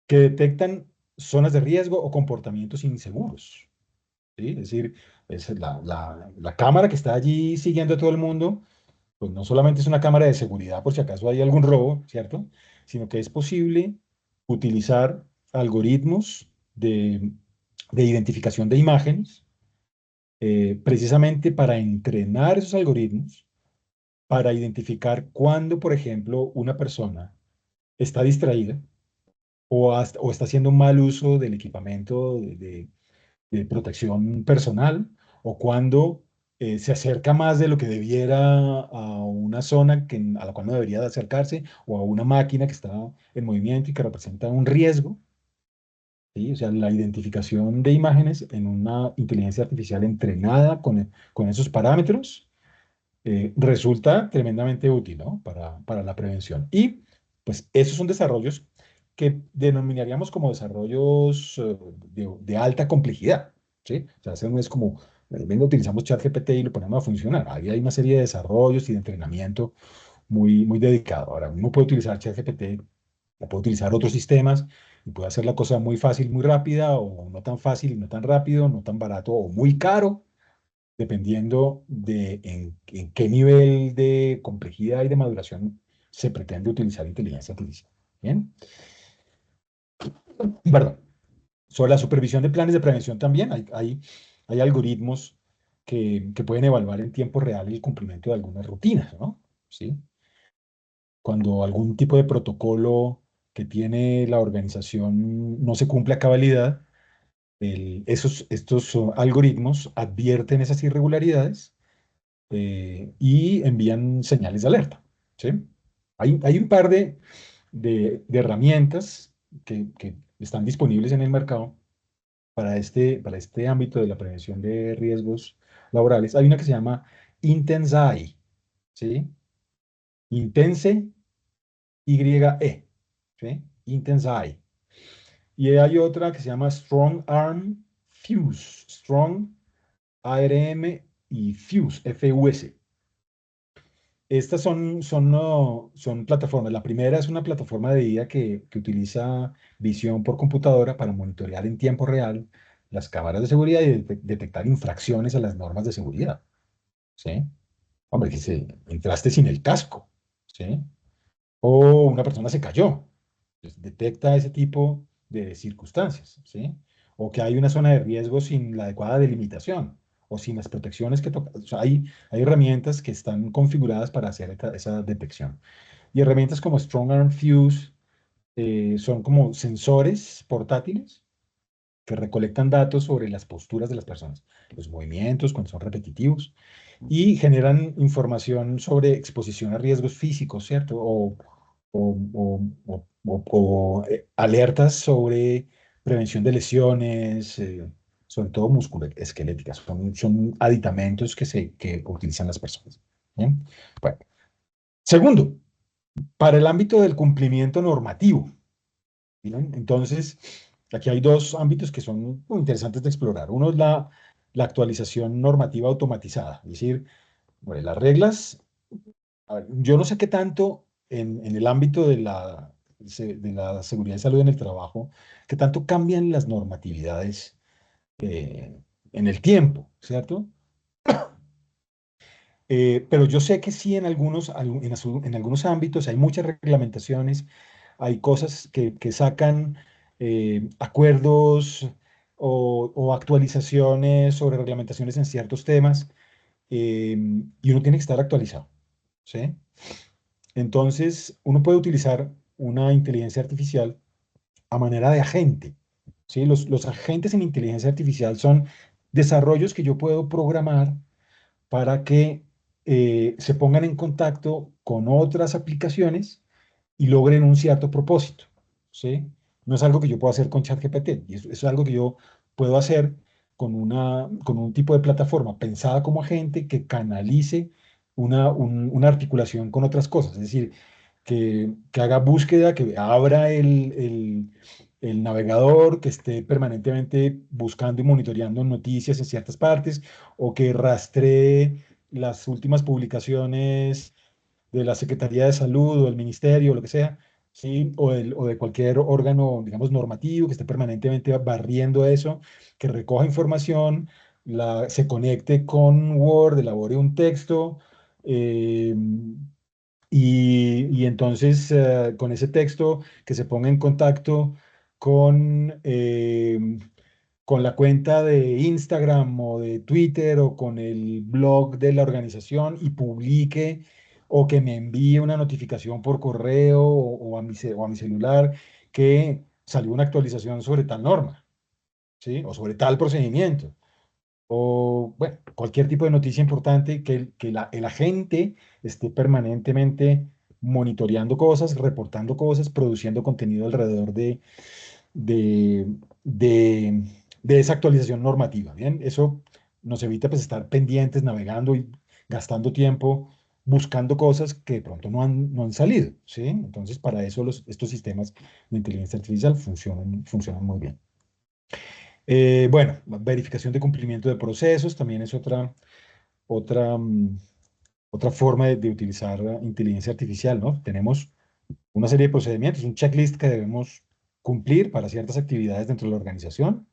Que detectan zonas de riesgo o comportamientos inseguros, ¿sí? Es decir, la cámara que está allí siguiendo a todo el mundo, pues no solamente es una cámara de seguridad por si acaso hay algún robo, ¿cierto? Sino que es posible utilizar algoritmos de identificación de imágenes, precisamente para entrenar esos algoritmos, para identificar cuando, por ejemplo, una persona está distraída o está haciendo un mal uso del equipamiento de protección personal, o cuando se acerca más de lo que debiera a una zona a la cual no debería de acercarse, o a una máquina que está en movimiento y que representa un riesgo, ¿sí? O sea, la identificación de imágenes en una inteligencia artificial entrenada con esos parámetros resulta tremendamente útil, ¿no? Para la prevención. Y pues esos son desarrollos que denominaríamos como desarrollos de alta complejidad, ¿sí? O sea, eso no es como, venga, utilizamos ChatGPT y lo ponemos a funcionar. Ahí hay una serie de desarrollos y de entrenamiento muy dedicado. Ahora, uno puede utilizar ChatGPT, o puede utilizar otros sistemas y puede hacer la cosa muy fácil, muy rápida, o no tan fácil y no tan rápido, no tan barato o muy caro, dependiendo de en qué nivel de complejidad y de maduración se pretende utilizar inteligencia artificial. Bien, perdón. Sobre la supervisión de planes de prevención también hay algoritmos que pueden evaluar en tiempo real el cumplimiento de algunas rutinas, ¿no? ¿Sí? Cuando algún tipo de protocolo que tiene la organización no se cumple a cabalidad, estos algoritmos advierten esas irregularidades y envían señales de alerta, ¿sí? Hay un par de herramientas que están disponibles en el mercado para este ámbito de la prevención de riesgos laborales. Hay una que se llama Intenseye, ¿sí? Intense Y-E, ¿sí? Intenseye. Y hay otra que se llama Strong Arm Fuse, Strong ARM y Fuse, Fus. Estas son plataformas. La primera es una plataforma de IA que utiliza visión por computadora para monitorear en tiempo real las cámaras de seguridad y detectar infracciones a las normas de seguridad, ¿sí? Hombre, que entraste sin el casco, ¿sí? O una persona se cayó. Pues detecta ese tipo de circunstancias, ¿sí? O que hay una zona de riesgo sin la adecuada delimitación o sin las protecciones que toca. O sea, hay herramientas que están configuradas para hacer esa detección. Y herramientas como StrongArm Fuse son como sensores portátiles que recolectan datos sobre las posturas de las personas, los movimientos cuando son repetitivos, y generan información sobre exposición a riesgos físicos, ¿cierto? O alertas sobre prevención de lesiones, sobre todo musculoesqueléticas. Son aditamentos que utilizan las personas. ¿Bien? Bueno. Segundo, para el ámbito del cumplimiento normativo. ¿Bien? Entonces, aquí hay dos ámbitos que son muy interesantes de explorar. Uno es la actualización normativa automatizada, es decir, bueno, las reglas, a ver, yo no sé qué tanto en el ámbito de la seguridad y salud en el trabajo, qué tanto cambian las normatividades en el tiempo, ¿cierto? Pero yo sé que sí en algunos ámbitos hay muchas reglamentaciones, hay cosas que sacan acuerdos o actualizaciones sobre reglamentaciones en ciertos temas, y uno tiene que estar actualizado, ¿sí? Entonces, uno puede utilizar una inteligencia artificial a manera de agente, ¿sí? Los agentes en inteligencia artificial son desarrollos que yo puedo programar para que se pongan en contacto con otras aplicaciones y logren un cierto propósito, ¿sí? No es algo que yo pueda hacer con ChatGPT, y es algo que yo puedo hacer con un tipo de plataforma pensada como agente que canalice una articulación con otras cosas, es decir, que haga búsqueda, que abra el navegador, que esté permanentemente buscando y monitoreando noticias en ciertas partes, o que rastree las últimas publicaciones de la Secretaría de Salud o el Ministerio, o lo que sea, ¿sí? O de cualquier órgano, digamos, normativo, que esté permanentemente barriendo eso, que recoja información, se conecte con Word, elabore un texto, eh, y entonces con ese texto que se ponga en contacto con, con la cuenta de Instagram o de Twitter o con el blog de la organización y publique o que me envíe una notificación por correo o a mi celular que salió una actualización sobre tal norma, ¿sí? O sobre tal procedimiento. O, bueno, cualquier tipo de noticia importante el agente esté permanentemente monitoreando cosas, reportando cosas, produciendo contenido alrededor de, de, de esa actualización normativa, ¿bien? Eso nos evita pues estar pendientes, navegando y gastando tiempo buscando cosas que de pronto no han salido, ¿sí? Entonces, para eso estos sistemas de inteligencia artificial funcionan muy bien. Bueno, verificación de cumplimiento de procesos también es otra, mm, otra forma de utilizar inteligencia artificial, ¿no? Tenemos una serie de procedimientos, un checklist que debemos cumplir para ciertas actividades dentro de la organización,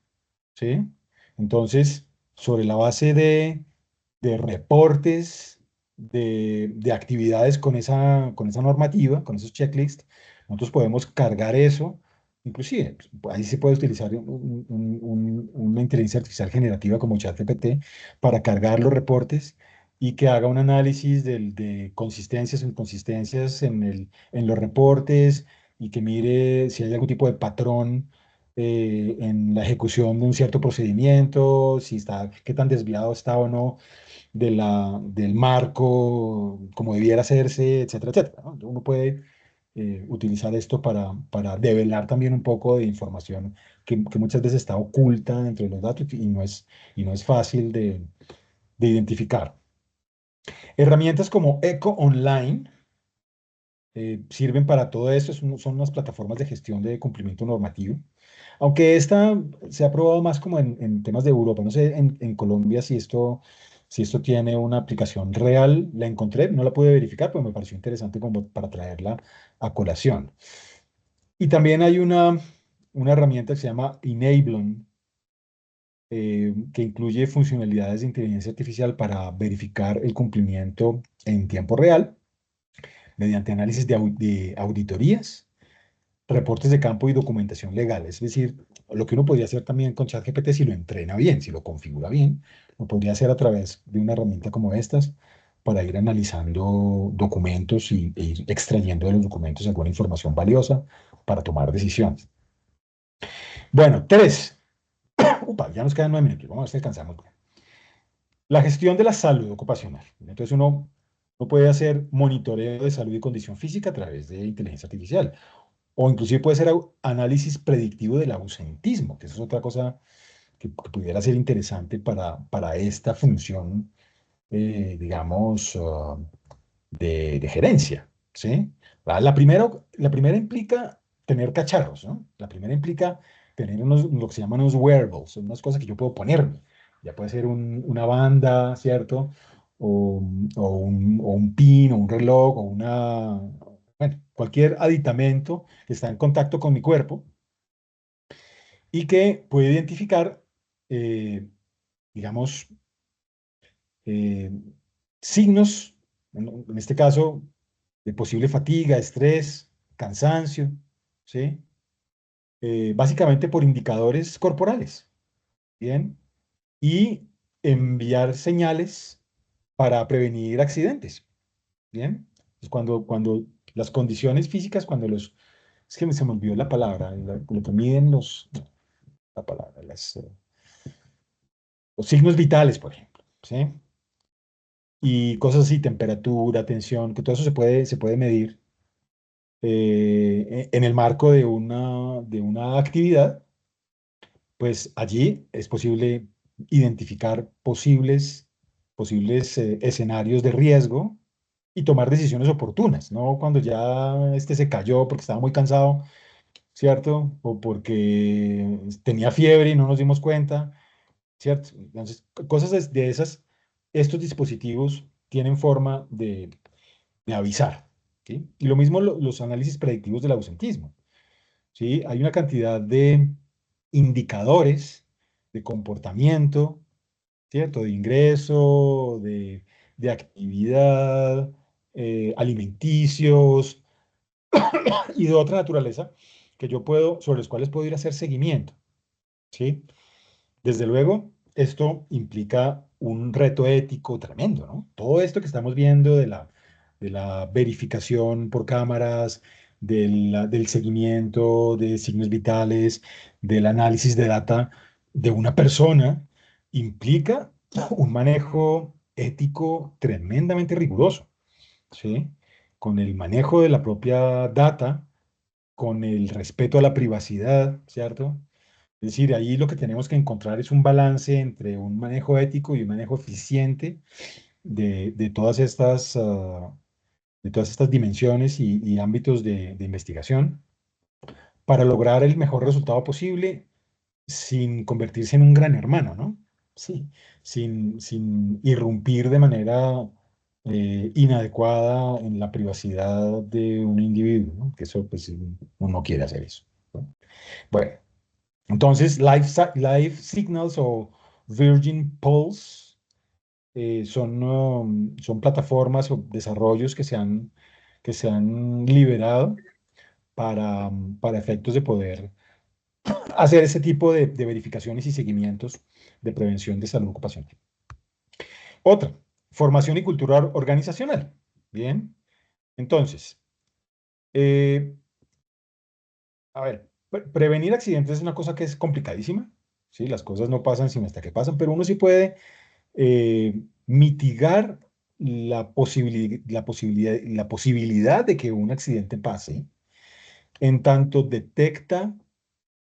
¿sí? Entonces, sobre la base de reportes de actividades con esa normativa, con esos checklists, nosotros podemos cargar eso. Inclusive, pues, ahí se puede utilizar una inteligencia artificial generativa como ChatGPT para cargar los reportes y que haga un análisis de consistencias o inconsistencias en los reportes y que mire si hay algún tipo de patrón en la ejecución de un cierto procedimiento, si está, qué tan desviado está o no del marco, como debiera hacerse, etcétera, etcétera, ¿no? Uno puede utilizar esto para develar también un poco de información que muchas veces está oculta dentro de los datos y no es fácil de identificar. Herramientas como Eco Online sirven para todo esto, son unas plataformas de gestión de cumplimiento normativo. Aunque esta se ha probado más como en temas de Europa, no sé en Colombia si esto tiene una aplicación real, la encontré, no la pude verificar, pero me pareció interesante como para traerla a colación. Y también hay una herramienta que se llama Enablon, que incluye funcionalidades de inteligencia artificial para verificar el cumplimiento en tiempo real mediante análisis de auditorías, reportes de campo y documentación legal. Es decir, lo que uno podría hacer también con ChatGPT si lo entrena bien, si lo configura bien, lo podría hacer a través de una herramienta como estas para ir analizando documentos e ir extrayendo de los documentos alguna información valiosa para tomar decisiones. Bueno, tres. Upa, ya nos quedan 9 minutos. Vamos a ver si alcanzamos. La gestión de la salud ocupacional. Entonces uno puede hacer monitoreo de salud y condición física a través de inteligencia artificial. O inclusive puede ser análisis predictivo del ausentismo, que eso es otra cosa que pudiera ser interesante para esta función, digamos, de gerencia, ¿sí? La primera implica tener cacharros, ¿no? La primera implica tener lo que se llaman unos wearables, son unas cosas que yo puedo ponerme. Ya puede ser una banda, ¿cierto? O un pin, o un reloj, bueno, cualquier aditamento que está en contacto con mi cuerpo y que puede identificar, eh, digamos, eh, signos, en este caso, de posible fatiga, estrés, cansancio, ¿sí? Básicamente por indicadores corporales, ¿bien? Y enviar señales para prevenir accidentes, ¿bien? Pues cuando las condiciones físicas, es que se me olvidó la palabra, lo que miden la palabra, los signos vitales, por ejemplo, ¿sí? Y cosas así, temperatura, tensión, que todo eso se puede medir en el marco de una actividad, pues allí es posible identificar posibles escenarios de riesgo y tomar decisiones oportunas, no cuando ya se cayó porque estaba muy cansado, ¿cierto? O porque tenía fiebre y no nos dimos cuenta, ¿cierto? Entonces, cosas de esas, estos dispositivos tienen forma de avisar, ¿sí? Y lo mismo los análisis predictivos del ausentismo, ¿sí? Hay una cantidad de indicadores de comportamiento, ¿cierto? De ingreso, de actividad, alimenticios y de otra naturaleza sobre los cuales puedo ir a hacer seguimiento, ¿sí? Desde luego, esto implica un reto ético tremendo, ¿no? Todo esto que estamos viendo de la verificación por cámaras, del seguimiento de signos vitales, del análisis de data de una persona, implica un manejo ético tremendamente riguroso, ¿sí? Con el manejo de la propia data, con el respeto a la privacidad, ¿cierto? Es decir, ahí lo que tenemos que encontrar es un balance entre un manejo ético y un manejo eficiente de todas estas dimensiones y ámbitos de investigación para lograr el mejor resultado posible sin convertirse en un gran hermano, ¿no? Sí, sin irrumpir de manera inadecuada en la privacidad de un individuo, ¿no? Que eso, pues, uno no quiere hacer eso, ¿no? Bueno. Entonces, Live Signals o Virgin Pulse son plataformas o desarrollos que se han liberado para efectos de poder hacer ese tipo de verificaciones y seguimientos de prevención de salud ocupacional. Otra, formación y cultura organizacional. Bien, entonces, eh, a ver, prevenir accidentes es una cosa que es complicadísima, ¿sí? Las cosas no pasan sino hasta que pasan, pero uno sí puede mitigar la posibilidad de que un accidente pase, en tanto detecta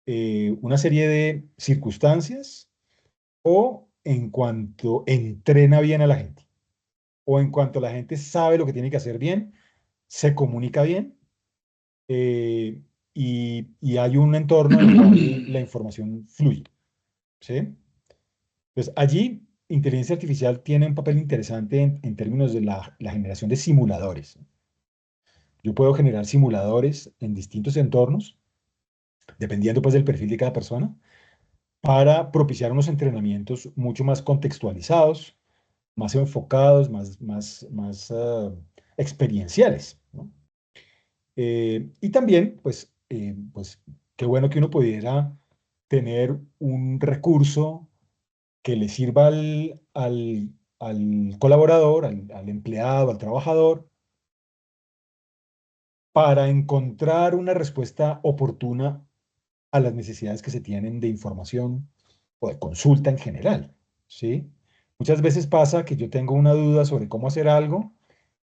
una serie de circunstancias o en cuanto entrena bien a la gente, o en cuanto la gente sabe lo que tiene que hacer bien, se comunica bien y hay un entorno en el cual la información fluye, ¿sí? Pues allí, inteligencia artificial tiene un papel interesante en términos de la generación de simuladores. Yo puedo generar simuladores en distintos entornos, dependiendo pues del perfil de cada persona, para propiciar unos entrenamientos mucho más contextualizados, más enfocados, más experienciales, ¿no? Y también, pues, qué bueno que uno pudiera tener un recurso que le sirva al colaborador, al empleado, al trabajador, para encontrar una respuesta oportuna a las necesidades que se tienen de información o de consulta en general, ¿sí? Muchas veces pasa que yo tengo una duda sobre cómo hacer algo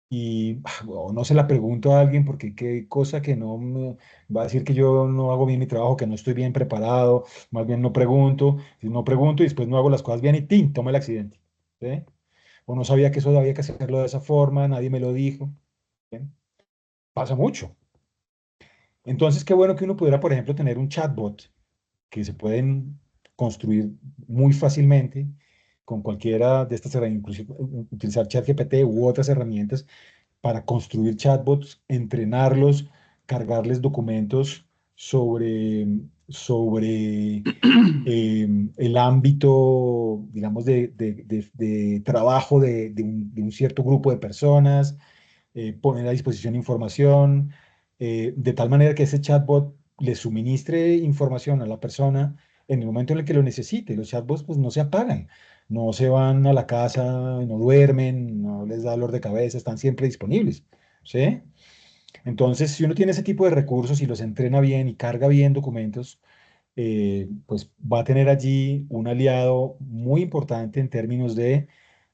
y o no se la pregunto a alguien porque qué cosa que no me va a decir que yo no hago bien mi trabajo, que no estoy bien preparado, más bien no pregunto y después no hago las cosas bien y ¡tin! Toma el accidente, ¿sí? O no sabía que eso había que hacerlo de esa forma, nadie me lo dijo, ¿sí? Pasa mucho. Entonces, qué bueno que uno pudiera, por ejemplo, tener un chatbot que se pueden construir muy fácilmente con cualquiera de estas herramientas, inclusive utilizar ChatGPT u otras herramientas para construir chatbots, entrenarlos, cargarles documentos sobre el ámbito, digamos, de trabajo de un cierto grupo de personas, poner a disposición información, de tal manera que ese chatbot le suministre información a la persona en el momento en el que lo necesite. Los chatbots pues no se apagan, no se van a la casa, no duermen, no les da dolor de cabeza, están siempre disponibles, ¿sí? Entonces, si uno tiene ese tipo de recursos y los entrena bien y carga bien documentos, pues va a tener allí un aliado muy importante en términos de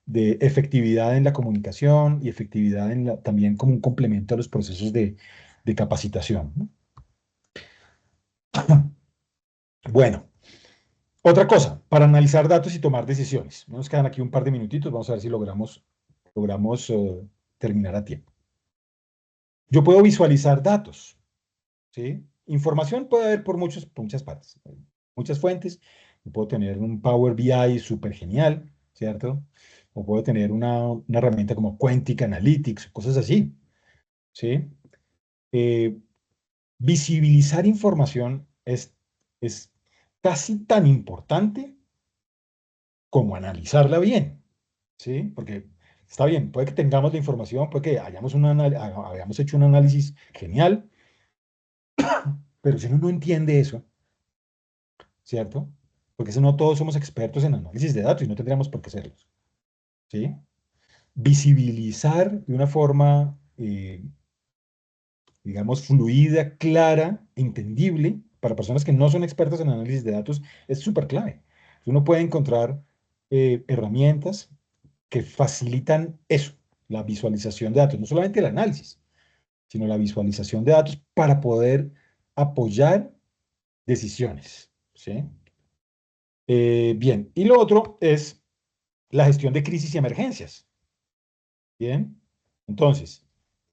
efectividad en la comunicación y efectividad también como un complemento a los procesos de capacitación, ¿no? Bueno, otra cosa, para analizar datos y tomar decisiones. Nos quedan aquí un par de minutitos, vamos a ver si logramos terminar a tiempo. Yo puedo visualizar datos, ¿sí? Información puede haber por muchas partes, muchas fuentes. Yo puedo tener un Power BI súper genial, ¿cierto? O puedo tener una herramienta como Quantic Analytics, cosas así, ¿sí? Eh, Visibilizar información es casi tan importante como analizarla bien, ¿sí? Porque está bien, puede que tengamos la información, puede que hayamos hecho un análisis genial, pero si uno no entiende eso, ¿cierto? Porque eso no todos somos expertos en análisis de datos y no tendríamos por qué serlos, ¿sí? Visibilizar de una forma, digamos, fluida, clara, entendible, para personas que no son expertas en análisis de datos, es súper clave. Uno puede encontrar herramientas que facilitan eso, la visualización de datos, no solamente el análisis, sino la visualización de datos para poder apoyar decisiones, ¿sí? Bien, y lo otro es la gestión de crisis y emergencias. Bien, entonces,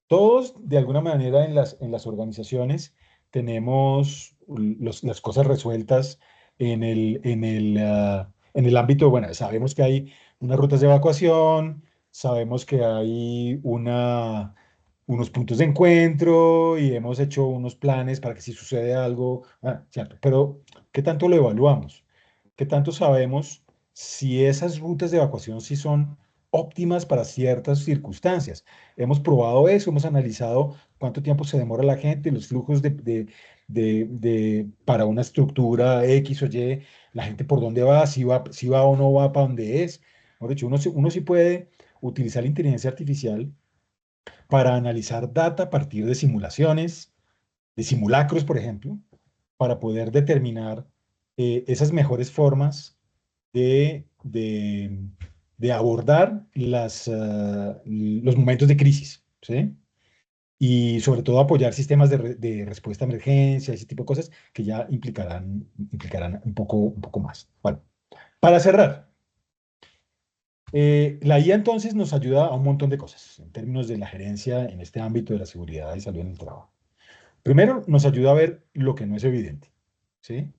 todos de alguna manera en las organizaciones tenemos las cosas resueltas en el ámbito, bueno, sabemos que hay unas rutas de evacuación, sabemos que hay unos puntos de encuentro y hemos hecho unos planes para que si sucede algo, cierto, pero ¿qué tanto lo evaluamos? ¿Qué tanto sabemos si esas rutas de evacuación sí son óptimas para ciertas circunstancias? Hemos probado eso, hemos analizado cuánto tiempo se demora la gente, los flujos para una estructura X o Y, la gente por dónde va, si va o no va para donde es. Mejor dicho, uno sí puede utilizar la inteligencia artificial para analizar data a partir de simulaciones, de simulacros, por ejemplo, para poder determinar esas mejores formas de abordar los momentos de crisis, ¿sí? Y sobre todo apoyar sistemas de respuesta a emergencia, ese tipo de cosas que ya implicarán un poco más. Bueno, para cerrar, la IA entonces nos ayuda a un montón de cosas en términos de la gerencia en este ámbito de la seguridad y salud en el trabajo. Primero, nos ayuda a ver lo que no es evidente, ¿sí?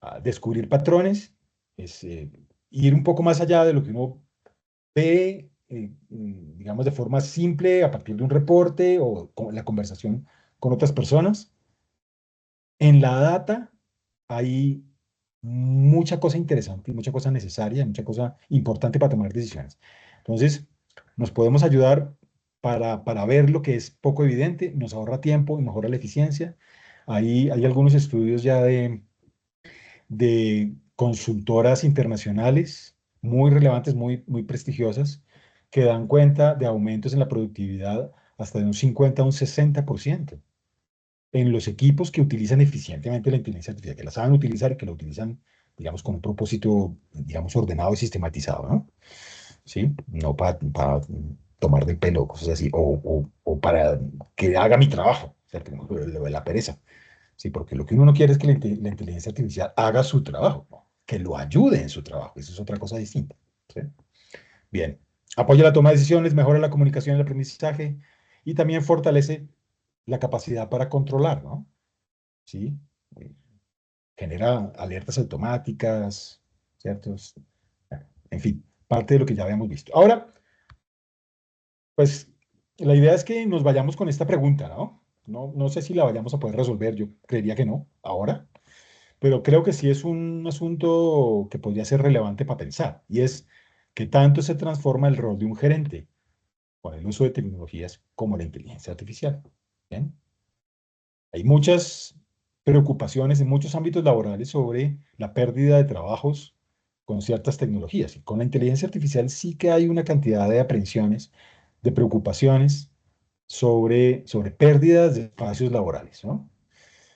A descubrir patrones, es ir un poco más allá de lo que uno ve, digamos, de forma simple a partir de un reporte o con la conversación con otras personas. En la data hay mucha cosa interesante, mucha cosa necesaria, mucha cosa importante para tomar decisiones. Entonces, nos podemos ayudar para ver lo que es poco evidente, nos ahorra tiempo y mejora la eficiencia. Hay algunos estudios ya de consultoras internacionales muy relevantes, muy, muy prestigiosas, que dan cuenta de aumentos en la productividad hasta de un 50 a un 60% en los equipos que utilizan eficientemente la inteligencia artificial, que la saben utilizar y que la utilizan, digamos, con un propósito, digamos, ordenado y sistematizado, ¿no? ¿Sí? No para tomar del pelo, cosas así, o para que haga mi trabajo, ¿cierto? Lo de la pereza. Sí, porque lo que uno no quiere es que la inteligencia artificial haga su trabajo, ¿no? Que lo ayude en su trabajo. Eso es otra cosa distinta, ¿sí? Bien. Apoya la toma de decisiones, mejora la comunicación y el aprendizaje y también fortalece la capacidad para controlar, ¿no? ¿Sí? genera alertas automáticas, ¿cierto? En fin, parte de lo que ya habíamos visto. Ahora, pues la idea es que nos vayamos con esta pregunta, ¿no? No sé si la vayamos a poder resolver, yo creería que no, ahora, pero creo que sí es un asunto que podría ser relevante para pensar, y es qué tanto se transforma el rol de un gerente con el uso de tecnologías como la inteligencia artificial. ¿Bien? Hay muchas preocupaciones en muchos ámbitos laborales sobre la pérdida de trabajos con ciertas tecnologías. Y con la inteligencia artificial sí que hay una cantidad de aprensiones, de preocupaciones sobre pérdidas de espacios laborales, ¿no?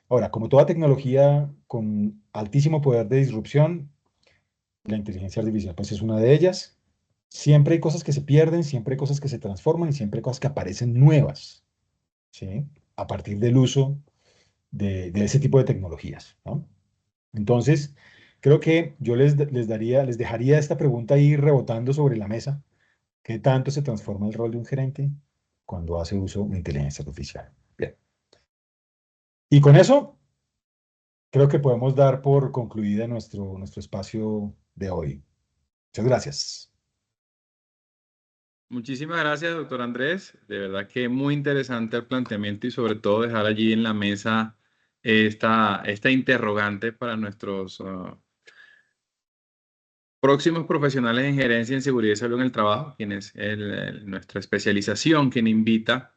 Ahora, como toda tecnología con altísimo poder de disrupción, la inteligencia artificial pues es una de ellas. Siempre hay cosas que se pierden, siempre hay cosas que se transforman y siempre hay cosas que aparecen nuevas, ¿sí? A partir del uso de ese tipo de tecnologías, ¿no? Entonces, creo que yo les dejaría esta pregunta ahí rebotando sobre la mesa. ¿Qué tanto se transforma el rol de un gerente cuando hace uso de inteligencia artificial? Bien. Y con eso, creo que podemos dar por concluida nuestro espacio de hoy. Muchas gracias. Muchísimas gracias, doctor Andrés. De verdad que muy interesante el planteamiento y sobre todo dejar allí en la mesa esta interrogante para nuestros próximos profesionales en gerencia en seguridad y salud en el trabajo, quien es nuestra especialización, quien invita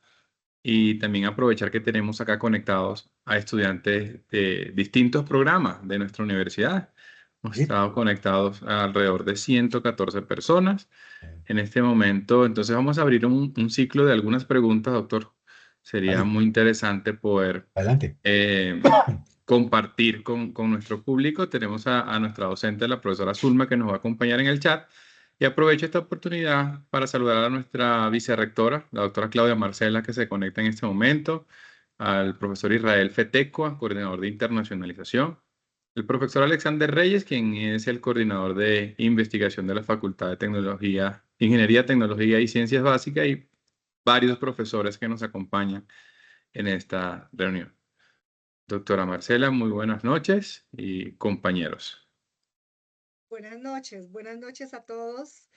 y también aprovechar que tenemos acá conectados a estudiantes de distintos programas de nuestra universidad. Hemos ¿Sí? estado conectados a alrededor de 114 personas en este momento. Entonces vamos a abrir un ciclo de algunas preguntas, doctor. Sería Vale, muy interesante poder adelante. eh, compartir con nuestro público. Tenemos a nuestra docente, la profesora Zulma, que nos va a acompañar en el chat. Y aprovecho esta oportunidad para saludar a nuestra vicerrectora, la doctora Claudia Marcela, que se conecta en este momento, al profesor Israel Fetecua, coordinador de internacionalización, el profesor Alexander Reyes, quien es el coordinador de investigación de la Facultad de Tecnología, Ingeniería, Tecnología y Ciencias Básicas, y varios profesores que nos acompañan en esta reunión. Doctora Marcela, muy buenas noches y compañeros. Buenas noches a todos.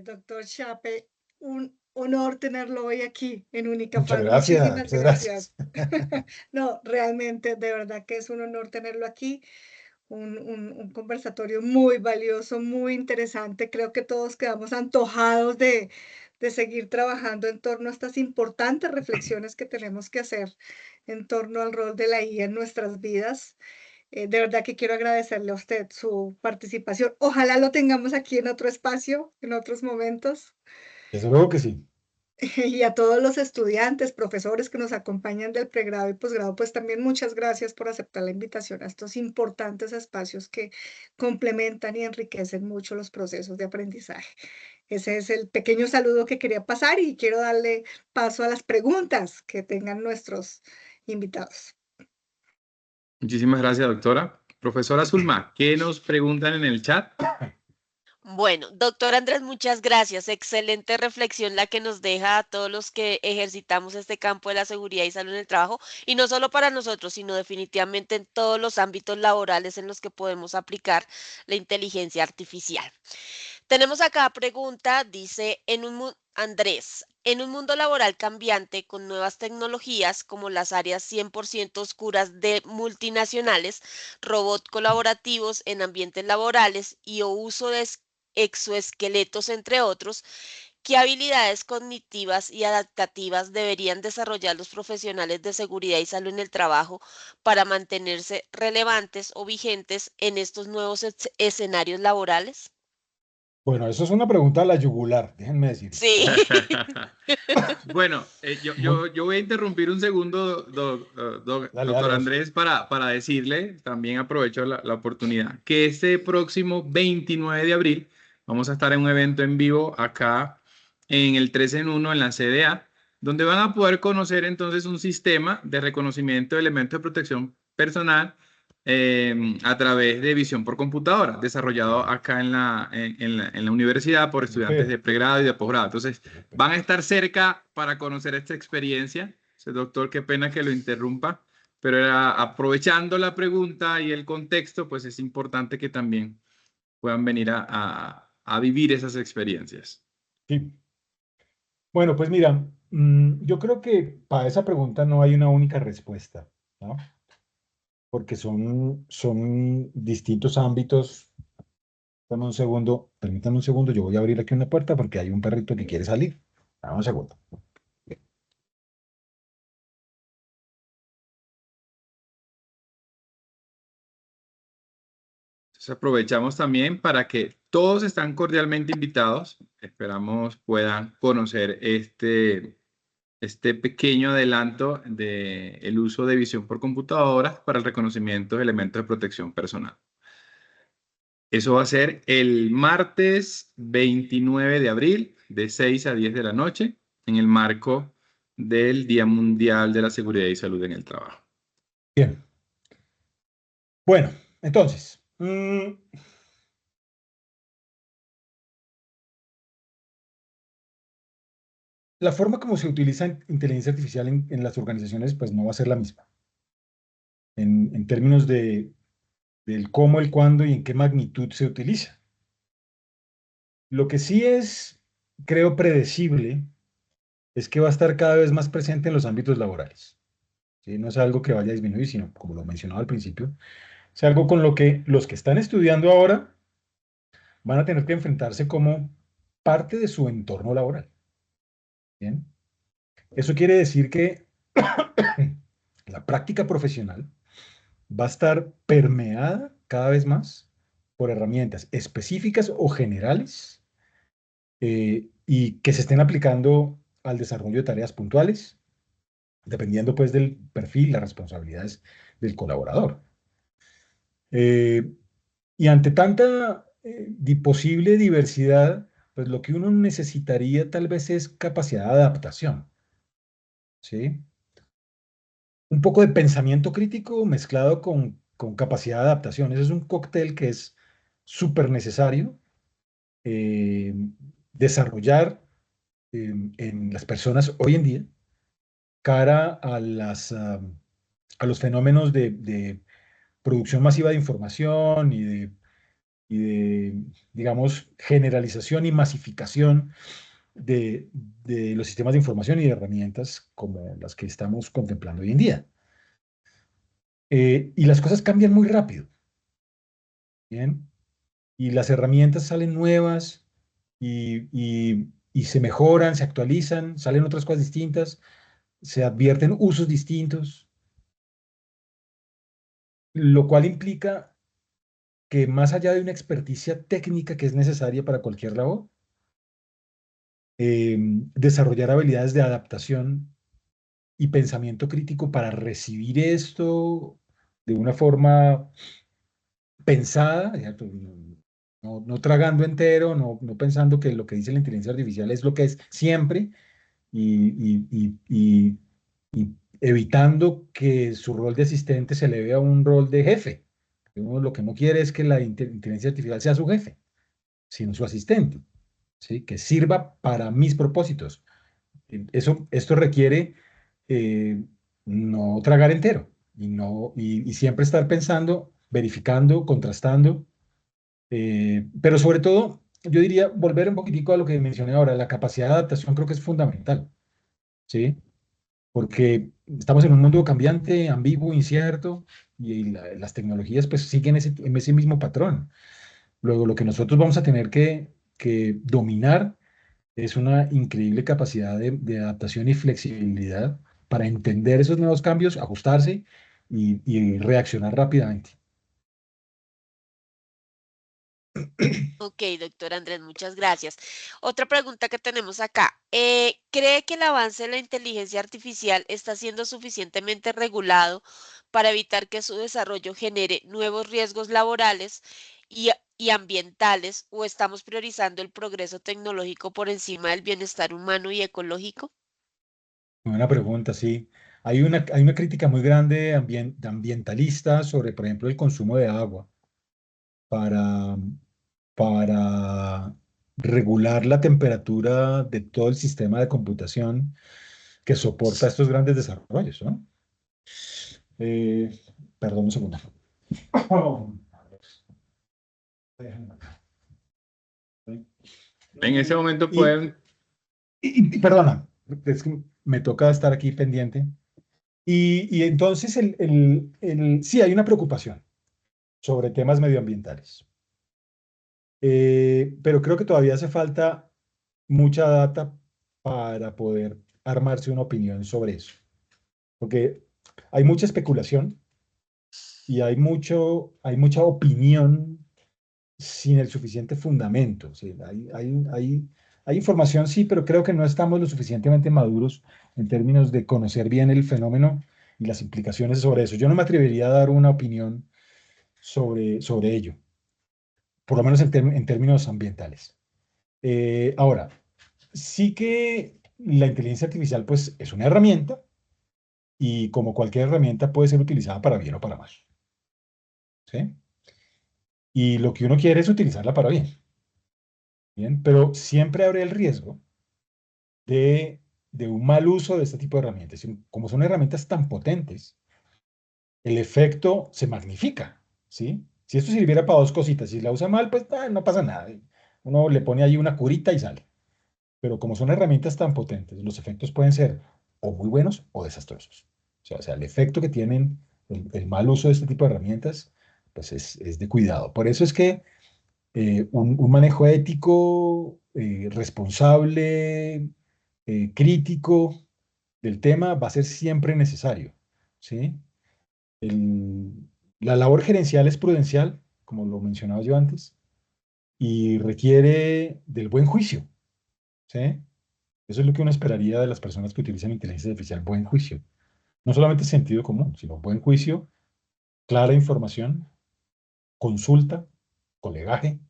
Doctor Chape, un honor tenerlo hoy aquí en Muchas Unicafán. gracias, Muchísimas muchas gracias. gracias. No, realmente, de verdad que es un honor tenerlo aquí. Un conversatorio muy valioso, muy interesante. Creo que todos quedamos antojados de seguir trabajando en torno a estas importantes reflexiones que tenemos que hacer en torno al rol de la IA en nuestras vidas. De verdad que quiero agradecerle a usted su participación. Ojalá lo tengamos aquí en otro espacio, en otros momentos. Desde luego que sí. Y a todos los estudiantes, profesores que nos acompañan del pregrado y posgrado, pues también muchas gracias por aceptar la invitación a estos importantes espacios que complementan y enriquecen mucho los procesos de aprendizaje. Ese es el pequeño saludo que quería pasar y quiero darle paso a las preguntas que tengan nuestros invitados. Muchísimas gracias, doctora. Profesora Zulma, ¿qué nos preguntan en el chat? Bueno, doctor Andrés, muchas gracias. Excelente reflexión la que nos deja a todos los que ejercitamos este campo de la seguridad y salud en el trabajo, y no solo para nosotros, sino definitivamente en todos los ámbitos laborales en los que podemos aplicar la inteligencia artificial. Tenemos acá pregunta, dice Andrés, en un mundo laboral cambiante con nuevas tecnologías como las áreas 100% oscuras de multinacionales, robots colaborativos en ambientes laborales y o uso de exoesqueletos, entre otros, ¿qué habilidades cognitivas y adaptativas deberían desarrollar los profesionales de seguridad y salud en el trabajo para mantenerse relevantes o vigentes en estos nuevos escenarios laborales? Bueno, eso es una pregunta a la yugular, déjenme decirles. Sí. Bueno, Muy, yo voy a interrumpir un segundo, dale, dale, doctor José. Andrés, para decirle, también aprovecho la oportunidad, que este próximo 29 de abril vamos a estar en un evento en vivo acá en el 3 en 1 en la CDA, donde van a poder conocer entonces un sistema de reconocimiento de elementos de protección personal a través de visión por computadora, desarrollado acá en la universidad por estudiantes Súper, de pregrado y de posgrado. Entonces, súper. van a estar cerca para conocer esta experiencia. Doctor, qué pena que lo interrumpa, pero aprovechando la pregunta y el contexto, pues es importante que también puedan venir a vivir esas experiencias. Sí. Bueno, pues mira, yo creo que para esa pregunta no hay una única respuesta, ¿no? Porque son distintos ámbitos. Permítame un segundo, yo voy a abrir aquí una puerta porque hay un perrito que quiere salir. Dame un segundo. Entonces aprovechamos también para que todos están cordialmente invitados. Esperamos puedan conocer este pequeño adelanto del uso de visión por computadora para el reconocimiento de elementos de protección personal. Eso va a ser el martes 29 de abril, de 6 a 10 de la noche, en el marco del Día Mundial de la Seguridad y Salud en el Trabajo. Bien. Bueno, entonces, la forma como se utiliza inteligencia artificial en las organizaciones, pues no va a ser la misma. En términos del cómo, el cuándo y en qué magnitud se utiliza. Lo que sí es, creo, predecible, es que va a estar cada vez más presente en los ámbitos laborales. ¿Sí? No es algo que vaya a disminuir, sino, como lo mencionaba al principio, es algo con lo que los que están estudiando ahora van a tener que enfrentarse como parte de su entorno laboral. ¿Bien? Eso quiere decir que la práctica profesional va a estar permeada cada vez más por herramientas específicas o generales y que se estén aplicando al desarrollo de tareas puntuales, dependiendo pues del perfil, las responsabilidades del colaborador. Y ante tanta posible diversidad, pues lo que uno necesitaría tal vez es capacidad de adaptación, ¿sí? Un poco de pensamiento crítico mezclado con capacidad de adaptación. Ese es un cóctel que es súper necesario eh, desarrollar en las personas hoy en día cara a los fenómenos de producción masiva de información y de, digamos, generalización y masificación de los sistemas de información y de herramientas como las que estamos contemplando hoy en día. Y las cosas cambian muy rápido, ¿bien? Y las herramientas salen nuevas y se mejoran, se actualizan, salen otras cosas distintas, se advierten usos distintos, lo cual implica que más allá de una experticia técnica que es necesaria para cualquier labor, desarrollar habilidades de adaptación y pensamiento crítico para recibir esto de una forma pensada, ¿cierto? No tragando entero, no pensando que lo que dice la inteligencia artificial es lo que es siempre y evitando que su rol de asistente se eleve a un rol de jefe. Uno lo que no quiere es que la inteligencia artificial sea su jefe, sino su asistente, ¿sí? Que sirva para mis propósitos. Esto requiere no tragar entero y siempre estar pensando, verificando, contrastando, pero sobre todo, yo diría, volver un poquitico a lo que mencioné ahora, la capacidad de adaptación creo que es fundamental, ¿sí? Porque estamos en un mundo cambiante, ambiguo, incierto, y las tecnologías pues siguen ese mismo patrón. Luego, lo que nosotros vamos a tener que dominar es una increíble capacidad de adaptación y flexibilidad para entender esos nuevos cambios, ajustarse y reaccionar rápidamente. Ok, doctor Andrés, muchas gracias. Otra pregunta que tenemos acá. ¿Cree que el avance de la inteligencia artificial está siendo suficientemente regulado para evitar que su desarrollo genere nuevos riesgos laborales y ambientales, o estamos priorizando el progreso tecnológico por encima del bienestar humano y ecológico? Buena pregunta, sí. Hay una crítica muy grande ambientalista sobre, por ejemplo, el consumo de agua para, para regular la temperatura de todo el sistema de computación que soporta estos grandes desarrollos, ¿no? Perdón un segundo. En ese momento Y, pueden, perdona, es que me toca estar aquí pendiente. Y entonces sí hay una preocupación sobre temas medioambientales. Pero creo que todavía hace falta mucha data para poder armarse una opinión sobre eso. Porque hay mucha especulación y hay mucha opinión sin el suficiente fundamento. ¿Sí? Hay información, sí, pero creo que no estamos lo suficientemente maduros en términos de conocer bien el fenómeno y las implicaciones sobre eso. Yo no me atrevería a dar una opinión sobre ello, por lo menos en términos ambientales. Ahora, sí que la inteligencia artificial, pues, es una herramienta y como cualquier herramienta puede ser utilizada para bien o para mal. ¿Sí? Y lo que uno quiere es utilizarla para bien. Bien, pero siempre habrá el riesgo de un mal uso de este tipo de herramientas. Como son herramientas tan potentes, el efecto se magnifica, ¿sí? Si esto sirviera para dos cositas, si la usa mal, pues no pasa nada. Uno le pone ahí una curita y sale. Pero como son herramientas tan potentes, los efectos pueden ser o muy buenos o desastrosos. O sea, el efecto que tienen el mal uso de este tipo de herramientas, pues es de cuidado. Por eso es que un manejo ético, responsable, crítico del tema va a ser siempre necesario, ¿sí? La labor gerencial es prudencial, como lo mencionaba yo antes, y requiere del buen juicio, ¿sí? Eso es lo que uno esperaría de las personas que utilizan inteligencia artificial, buen juicio. No solamente sentido común, sino buen juicio, clara información, consulta, colegaje,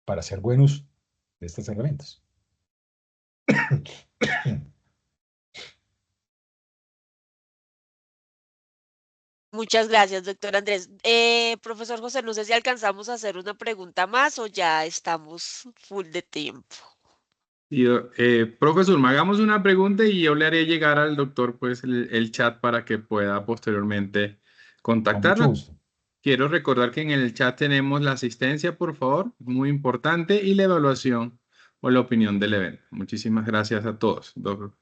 para hacer buen uso de estas herramientas. Muchas gracias, doctor Andrés. Profesor José, no sé si alcanzamos a hacer una pregunta más o ya estamos full de tiempo. profesor, me hagamos una pregunta y yo le haré llegar al doctor pues el chat para que pueda posteriormente Con mucho contactarnos. gusto. Quiero recordar que en el chat tenemos la asistencia, por favor, muy importante, y la evaluación o la opinión del evento. Muchísimas gracias a todos.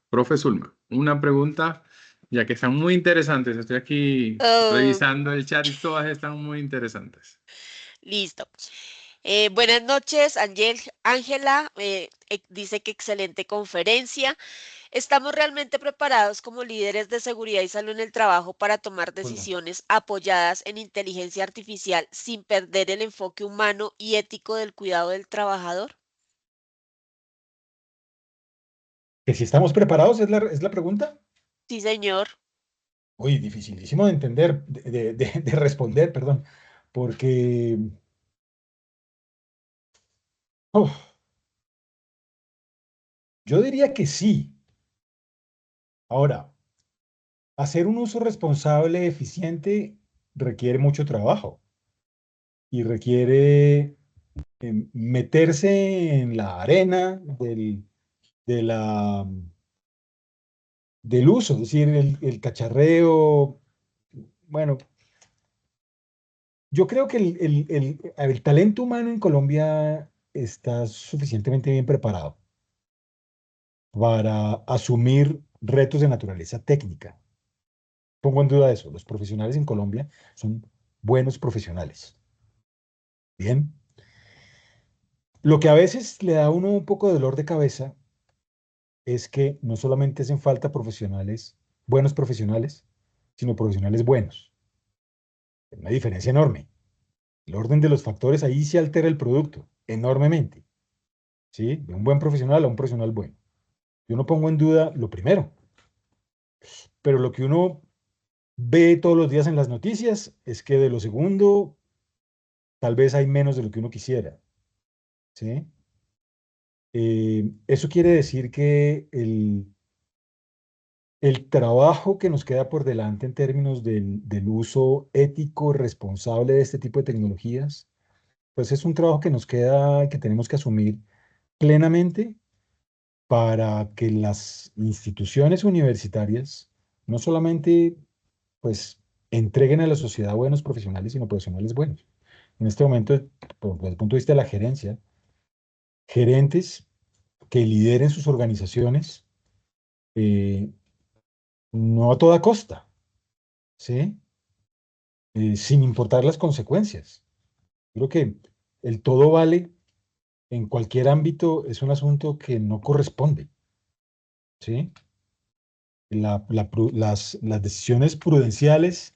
Profe Zulma, una pregunta, ya que están muy interesantes. Estoy aquí Oh, revisando el chat y todas están muy interesantes. listo. Buenas noches, Ángela. Dice que excelente conferencia. ¿Estamos realmente preparados como líderes de seguridad y salud en el trabajo para tomar Hola. decisiones apoyadas en inteligencia artificial sin perder el enfoque humano y ético del cuidado del trabajador? ¿Que si estamos preparados es la pregunta? Sí, señor. Uy, dificilísimo de entender, de responder, perdón, porque uf, yo diría que sí. Ahora, hacer un uso responsable, eficiente, requiere mucho trabajo y requiere meterse en la arena de la, del uso, es decir, el cacharreo. Bueno, yo creo que el talento humano en Colombia está suficientemente bien preparado para asumir retos de naturaleza técnica. Pongo en duda eso. Los profesionales en Colombia son buenos profesionales. Bien. Lo que a veces le da a uno un poco de dolor de cabeza es que no solamente hacen falta profesionales, buenos profesionales, sino profesionales buenos. Hay una diferencia enorme. El orden de los factores ahí se altera el producto enormemente. ¿Sí? De un buen profesional a un profesional bueno. Yo no pongo en duda lo primero, pero lo que uno ve todos los días en las noticias es que de lo segundo tal vez hay menos de lo que uno quisiera. ¿Sí? Eso quiere decir que el trabajo que nos queda por delante en términos del uso ético, responsable de este tipo de tecnologías, pues es un trabajo que nos queda, que tenemos que asumir plenamente para que las instituciones universitarias no solamente pues entreguen a la sociedad buenos profesionales y no profesionales buenos. En este momento, desde el punto de vista de la gerencia, gerentes que lideren sus organizaciones, no a toda costa, ¿sí? Sin importar las consecuencias. Creo que el todo vale en cualquier ámbito es un asunto que no corresponde, ¿sí? Las decisiones prudenciales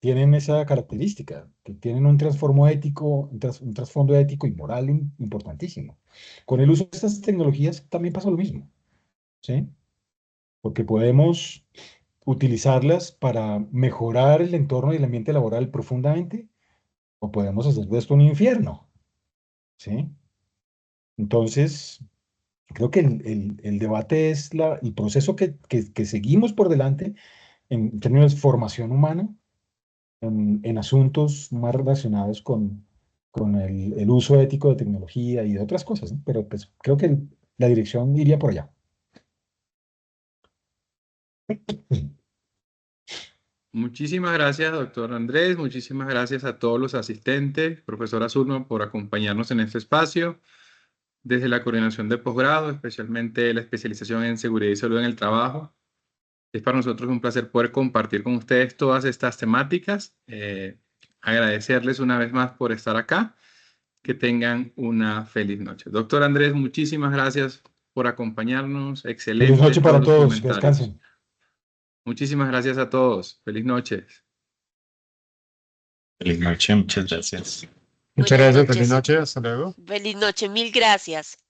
tienen esa característica, que tienen un trasfondo ético, un trasfondo ético y moral importantísimo. Con el uso de estas tecnologías también pasa lo mismo, ¿sí? Porque podemos utilizarlas para mejorar el entorno y el ambiente laboral profundamente, o podemos hacer de esto un infierno, ¿sí? Entonces, creo que el debate es el proceso que seguimos por delante en términos de formación humana, en asuntos más relacionados con el uso ético de tecnología y de otras cosas, ¿no? Pero pues creo que la dirección iría por allá. Muchísimas gracias, doctor Andrés. Muchísimas gracias a todos los asistentes, profesor Azurno, por acompañarnos en este espacio. Desde la coordinación de posgrado, especialmente la especialización en seguridad y salud en el trabajo. Es para nosotros un placer poder compartir con ustedes todas estas temáticas. Agradecerles una vez más por estar acá. Que tengan una feliz noche. Doctor Andrés, muchísimas gracias por acompañarnos. Feliz Excelente noche todos para los todos, que comentarios. descansen. Muchísimas gracias a todos. Feliz noche. Feliz noche, muchas gracias. Muchas Buenas gracias, feliz noches. noche, hasta luego. Feliz noche, mil gracias.